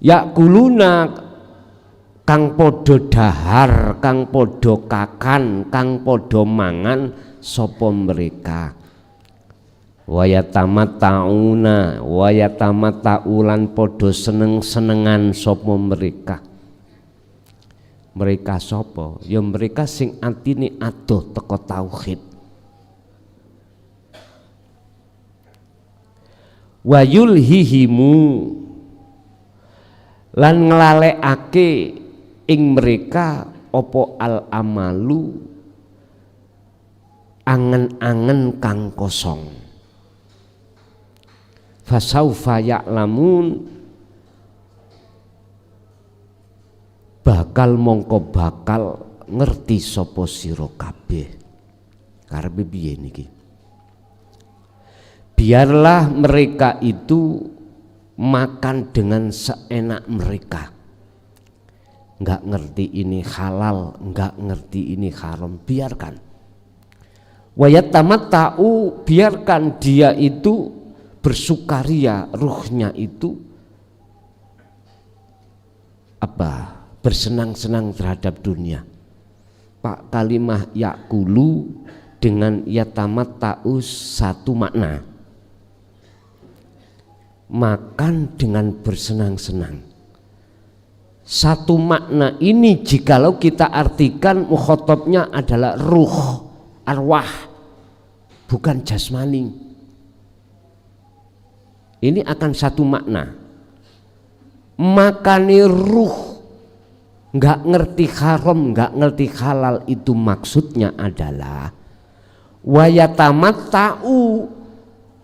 Yakuluna kang podo dahar, kang podo kakan, kang podo mangan sapa mereka. Wayatamataulan podo seneng-senengan sapa mereka. Mereka sapa? Ya mereka sing atine adoh teko tauhid. Wayulhihimu lan nglalekake ing mereka opo al amalu angen-angen kang kosong. Fasaufa ya'lamun, bakal mongko bakal ngerti sapa sira kabeh. Karepe piye niki? Biarlah mereka itu makan dengan seenak mereka, nggak ngerti ini halal, nggak ngerti ini haram, biarkan. Wa yatamatta'u, biarkan dia itu bersukaria, ruhnya itu apa? Bersenang-senang terhadap dunia. Pak, kalimah yakulu dengan yatamatta'u satu makna. Makan dengan bersenang-senang. Satu makna ini jikalau kita artikan mukhatabnya adalah ruh, arwah, bukan jasmani. Ini akan satu makna. Makani ruh, nggak ngerti haram, nggak ngerti halal, itu maksudnya adalah wayatamatta'u,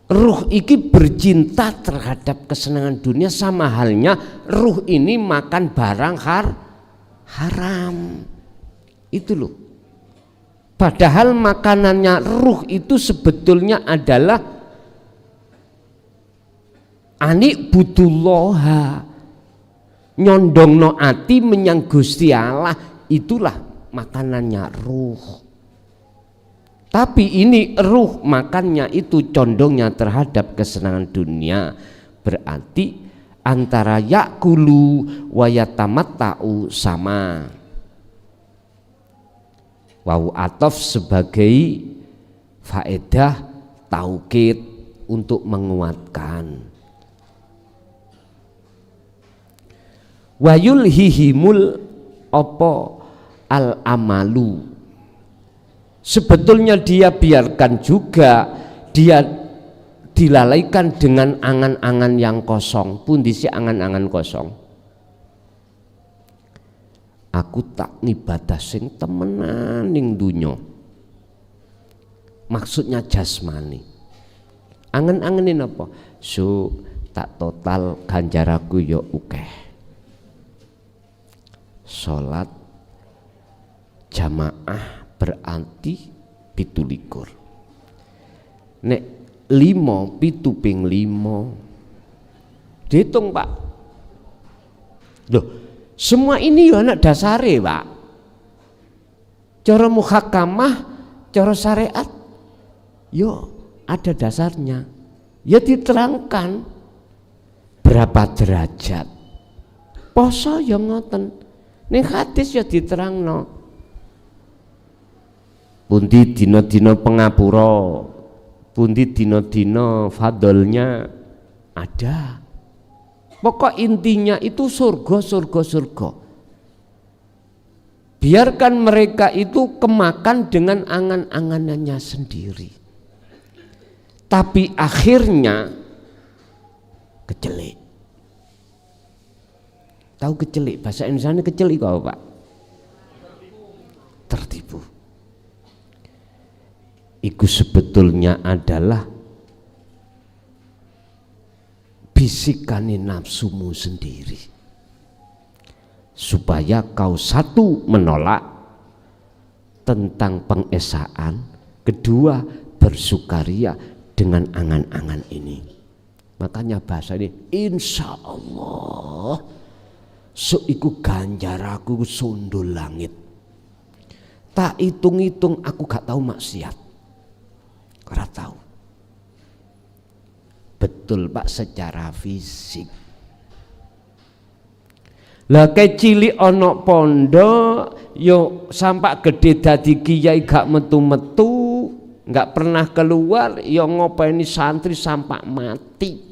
ruh iki bercinta terhadap kesenangan dunia, sama halnya ruh ini makan barang haram. Itu loh. Padahal makanannya ruh itu sebetulnya adalah anik butullaha, nyondongno ati menyang Gusti Allah, itulah makanannya ruh. Tapi ini ruh makannya itu condongnya terhadap kesenangan dunia, berarti antara yakulu wa yatamatta'u sama. Wawu atof sebagai faedah taukid untuk menguatkan. Wayul hihimul opo al amalu, sebetulnya dia biarkan juga dia dilalaikan dengan angan-angan yang kosong. Pundi si angan-angan kosong? Aku tak ngibadah sing temenan ning dunya. Maksudnya jasmani. Angen-angenin apa? Tak total ganjaraku yo ukeh. Salat jamaah berarti 17. Nek 5 7 ping 5 dihitung Pak. Loh, semua ini ya anak dasare Pak. Cara muhakamah, cara syariat yo ada dasarnya. Ya diterangkan berapa derajat. Poso ya ngoten. Ning hadis ya diterangno. Pundi dina-dina pengapura, pundi dina-dina fadolnya ada. Pokok intinya itu surga. Biarkan mereka itu kemakan dengan angan-anganannya sendiri. Tapi akhirnya kecelik. Tahu kecelik? Bahasa Indonesia kecelik apa Pak? Tertipu. Itu sebetulnya adalah bisikane nafsumu sendiri, supaya kau satu menolak tentang pengesaan, kedua bersukaria dengan angan-angan ini. Makanya bahasa ini insya Allah seiku ganjaraku sundul langit, tak hitung-hitung aku gak tahu maksiat, ora tahu. Betul Pak, secara fisik. Lah kecili ono pondok yo sampai gede dadi kiai gak metu-metu, gak pernah keluar, yo ngopeni santri sampai mati.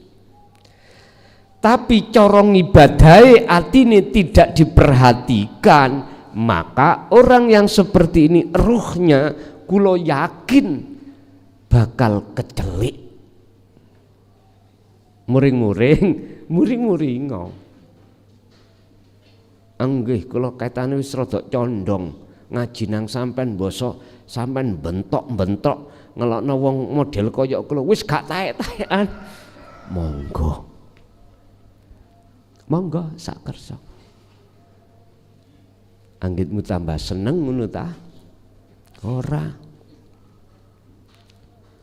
Tapi corong ibadai atine tidak diperhatikan, maka orang yang seperti ini ruhnya kulo yakin bakal kecelik. Muring-muring anggih kula kaitane wis rada condong ngaji nang sampean bosok sampean bentok-bentok ngelokno wong model kaya kula wis gak taek-taekan. Monggo sak kersa. Anggitmu tambah seneng ngono ta? Ora.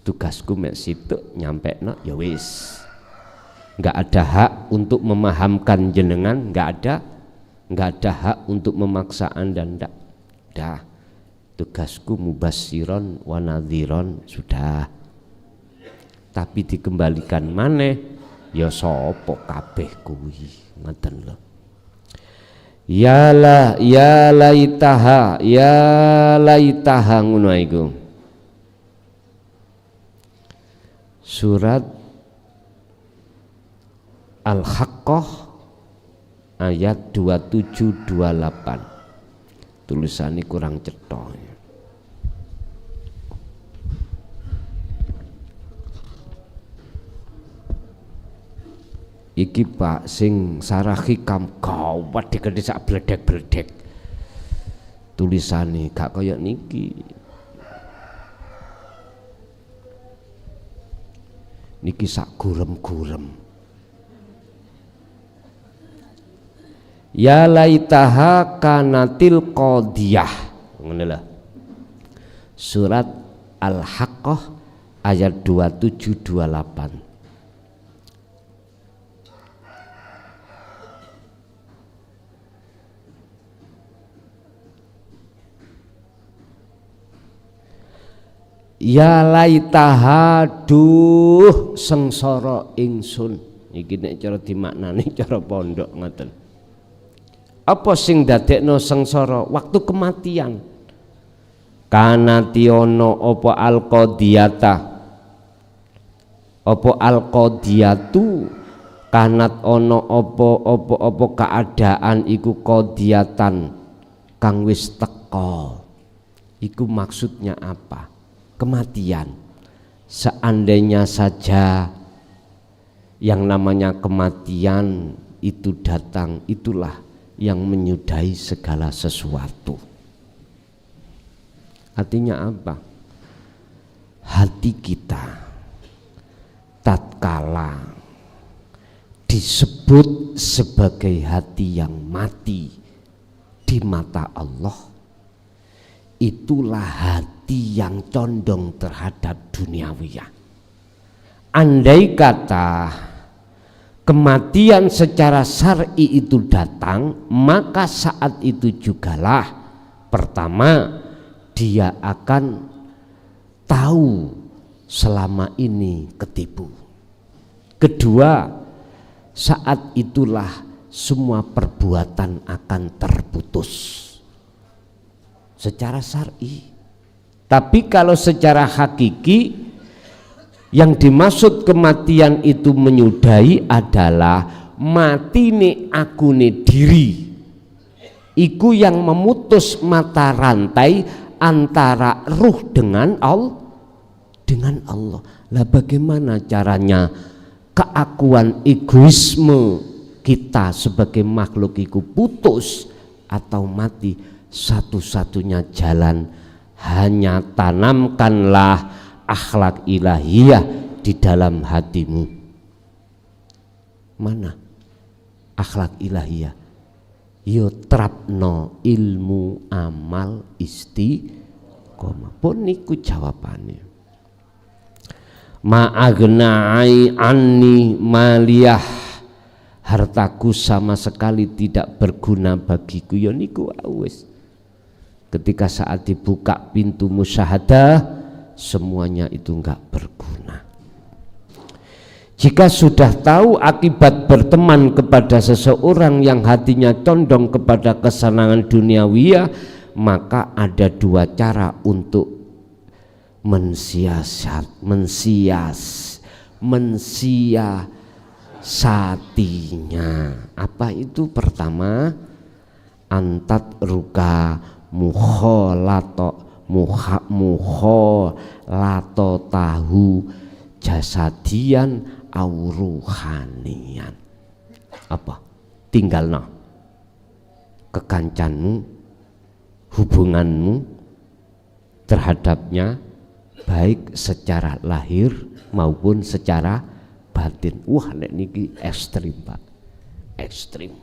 Tugasku mek situk nyampekno ya wis. Nggak ada hak untuk memahamkan jenengan, nggak ada hak untuk memaksa Anda, ndak. Dah tugasku mubassiron wa nadhiron sudah, tapi dikembalikan maneh ya sapa kabeh kuwi ngoten lho. Ya laitaha ngono iku. Surat Al-Haqqah ayat 27-28. Tulisannya kurang cetha. Iki Pak sing sarah hikam gawat digede sak bledek-bledek. Tulisane gak kaya niki. Niki sak gurem-gurem. Ya laitaha kanatil qadiyah. Ngene lho. Surat Al-Haqqah ayat 27-28. Ya laitaha duh sengsara ingsun. Iki nek cara dimaknani cara pondok ngoten. Apa sing dadekno sengsara? Waktu kematian. Kanati ono apa al-qadiyata. Apa al-qadiyatu kanat ono apa keadaan iku qadiyatan kang wis teka. Iku maksudnya apa? Kematian. Seandainya saja yang namanya kematian itu datang, itulah yang menyudahi segala sesuatu. Artinya apa? Hati kita tatkala disebut sebagai hati yang mati di mata Allah, itulah hati yang condong terhadap duniawiyah. Andai kata kematian secara syar'i itu datang, maka saat itu jugalah pertama dia akan tahu selama ini ketipu. Kedua, saat itulah semua perbuatan akan terputus secara syar'i. Tapi kalau secara hakiki yang dimaksud kematian itu menyudahi adalah matine akune diri. Iku yang memutus mata rantai antara ruh dengan Allah. Lah bagaimana caranya keakuan egoisme kita sebagai makhluk itu putus atau mati? Satu-satunya jalan hanya tanamkanlah akhlak ilahiyah di dalam hatimu. Mana akhlak ilahiyah? Yo trapno ilmu amal istiqomah. Pun niku jawabannya. Ma'agna'ai anni maliyah, hartaku sama sekali tidak berguna bagiku. Yo niku wis. Ketika saat dibuka pintu musyahadah, semuanya itu enggak berguna. Jika sudah tahu akibat berteman kepada seseorang yang hatinya condong kepada kesenangan duniawiyah, maka ada dua cara untuk mensiasatinya. Apa itu? Pertama, antat ruka mukholato tahu jasadian auruhanian. Apa? Tinggalno kekancanmu, hubunganmu terhadapnya baik secara lahir maupun secara batin. Wah nek niki ekstrim Pak, ekstrim.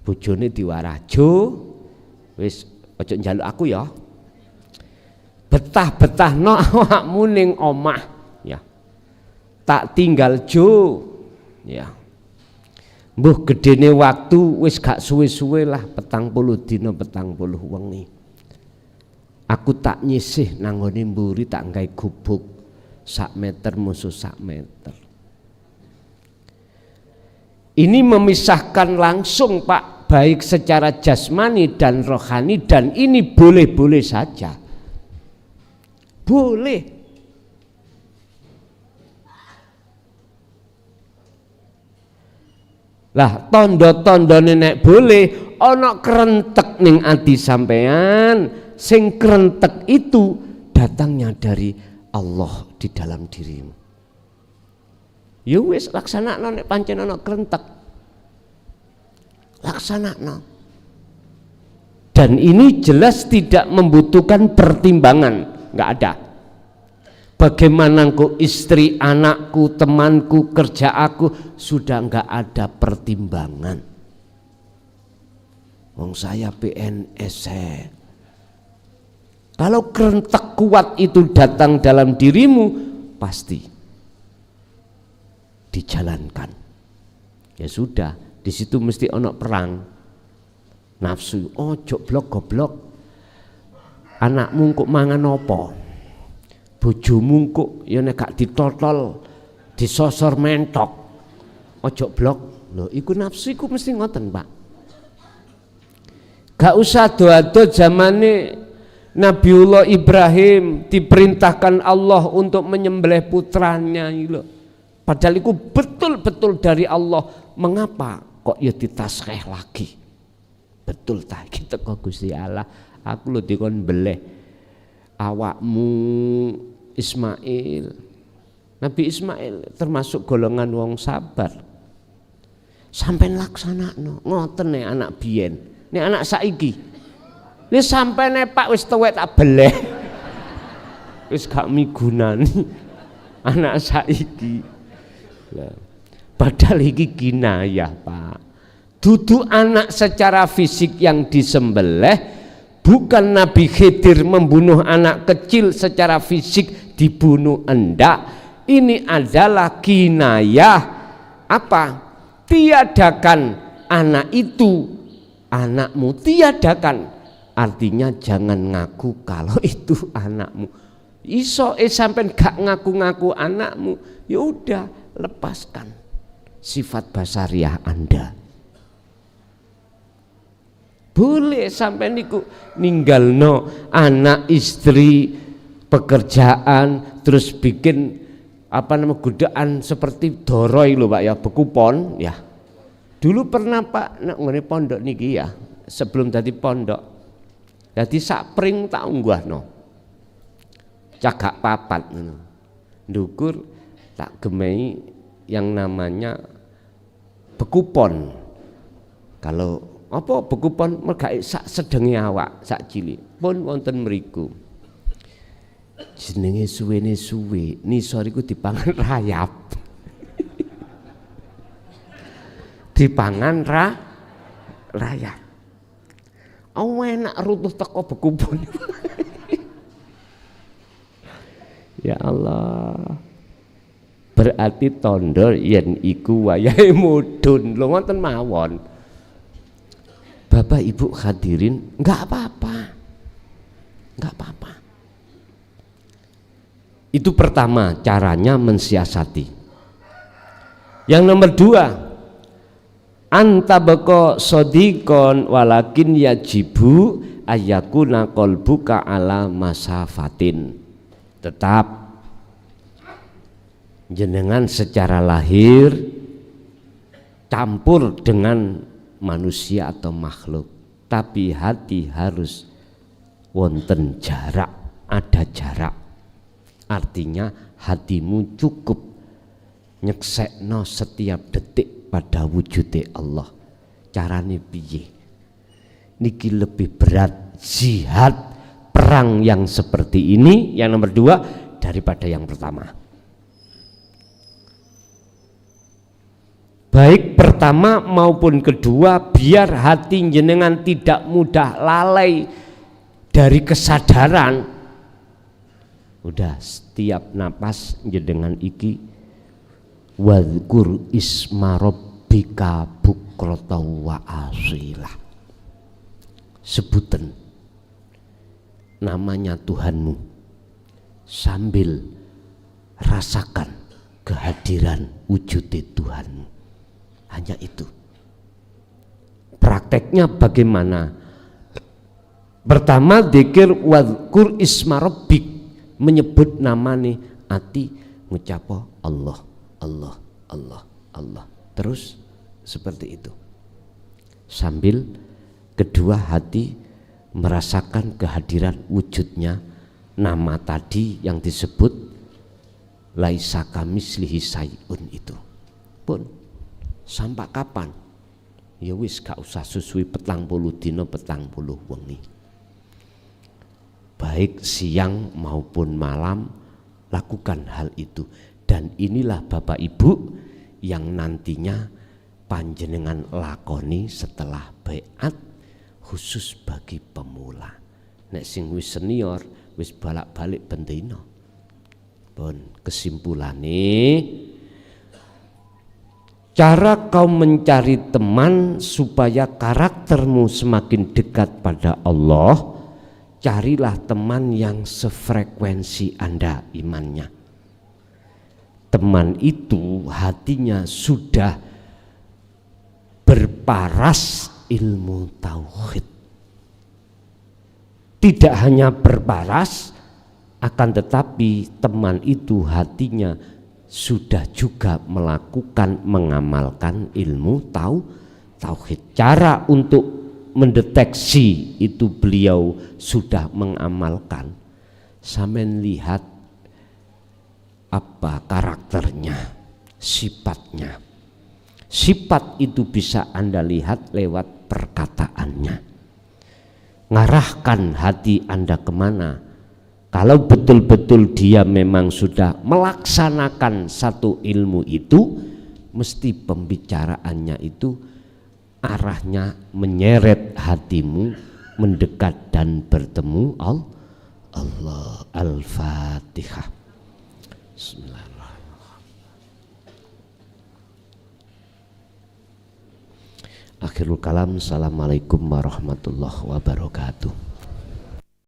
Bojone diwarajo, wis ojo njaluk aku ya, betah-betahno awakmu ning omah ya, tak tinggal jo ya. Mbuh gedene waktu wis gak suwe-suwe lah 40 dina 40 wengi. Aku tak nyisih nanggone mburi tak nggawe gubuk 1 meter musuh 1 meter. Ini memisahkan langsung Pak, baik secara jasmani dan rohani, dan ini boleh-boleh saja. Boleh. Lah tondo-tondo nek boleh ana krentek ning ati sampean, sing krentek itu datangnya dari Allah di dalam dirimu. Ya wis laksanakno nek pancen ana krentek. Laksanakno. Dan ini jelas tidak membutuhkan pertimbangan, enggak ada. Bagaimana kok istri, anakku, temanku, kerja aku, sudah enggak ada pertimbangan. Wong saya PNS. Kalau kerentek kuat itu datang dalam dirimu, pasti dijalankan. Ya sudah, di situ mesti ono perang. Nafsu, ojo blok goblok. Anakmu kok mangan opo? Bojomu kok ya nek gak ditotol, disosor mentok. Ojo blok. Lho, iku nafsu iku mesti ngoten, Pak. Gak usah do-ado zamane Nabiullah Ibrahim diperintahkan Allah untuk menyembelih putranya lho. Padahal itu betul-betul dari Allah. Mengapa kok ya ditaskeh lagi? Betul tak kita kok Gusti Allah, aku lho dikon beleh awakmu Ismail. Nabi Ismail termasuk golongan wong sabar. Sampai laksanakno ngoten nek anak biyen, nek anak saiki. Nek sampai nek Pak wis tuwek tak beleh. Wis gak migunani anak saiki. Lah, padahal iki kinayah, Pak. Dudu anak secara fisik yang disembelih, bukan Nabi Khidir membunuh anak kecil secara fisik dibunuh enggak. Ini adalah kinayah apa? Tiadakan anak itu anakmu, tiadakan. Artinya jangan ngaku kalau itu anakmu. Iso sampai gak ngaku-ngaku anakmu, ya udah lepaskan sifat basariah Anda. Boleh sampai niku ninggalno anak, istri, pekerjaan, terus bikin apa nama godaan seperti doroi lho Pak ya, bekupon ya. Dulu pernah Pak nek ngene pondok niki ya, sebelum tadi pondok. Jadi sak pring tak unggahno. Cagak papat ngono. Ndukur tak gemei yang namanya bekupon. Kalau apa bekupon mergae sak sedenge awak, sak cilik. Pun wonten mriku. Jenenge suwene suwe, nisor iku dipangan rayap. Dipangan rayap. Enak rutuh teko bekupon. Ya Allah. Berarti tondo yen iku wayahe mudhun. Lho wonten mawon. Bapak Ibu hadirin, enggak apa-apa. Enggak apa-apa. Itu pertama caranya mensiasati. Yang nomor 2, antabako sodikon walakin yajibu ayakuna qalbuka ala masafatin. Tetap jenengan secara lahir campur dengan manusia atau makhluk, tapi hati harus wonten jarak, ada jarak. Artinya hatimu cukup nyeksekno setiap detik pada wujudnya Allah. Carane piye? Niki lebih berat jihad perang yang seperti ini, yang nomor 2 daripada yang pertama. Baik pertama maupun kedua, biar hati jenengan tidak mudah lalai dari kesadaran. Udah setiap napas jenengan iki wadhkur isma rabbika bukrata wa asila. Sebutan namanya Tuhanmu sambil rasakan kehadiran wujud Tuhanmu. Hanya itu. Prakteknya bagaimana? Pertama dzikir wadhkur isma rabbik, menyebut namane ati ngucap Allah, Allah, Allah, Allah. Terus seperti itu. Sambil kedua hati merasakan kehadiran wujudnya nama tadi yang disebut laisa kamislihi syai'un itu. Pun sampai kapan? Ya wis gak usah susui 40 dina 40 wengi. Baik siang maupun malam lakukan hal itu. Dan inilah Bapak Ibu yang nantinya panjenengan lakoni setelah baiat khusus bagi pemula. Nek sing wis senior wis balak-balik bendina. Pun kesimpulane, cara kau mencari teman supaya karaktermu semakin dekat pada Allah, carilah teman yang sefrekuensi Anda imannya. Teman itu hatinya sudah berparas ilmu tauhid. Tidak hanya berparas, akan tetapi teman itu hatinya sudah juga melakukan, mengamalkan ilmu tauhid. Cara untuk mendeteksi itu beliau sudah mengamalkan. Sampeyan lihat apa karakternya, sifatnya. Sifat itu bisa Anda lihat lewat perkataannya. Ngarahkan hati Anda kemana? Kalau betul-betul dia memang sudah melaksanakan satu ilmu itu, mesti pembicaraannya itu arahnya menyeret hatimu mendekat dan bertemu Allah. Al-Fatihah. Bismillahirrahmanirrahim. Akhirul kalam. Assalamualaikum warahmatullahi wabarakatuh.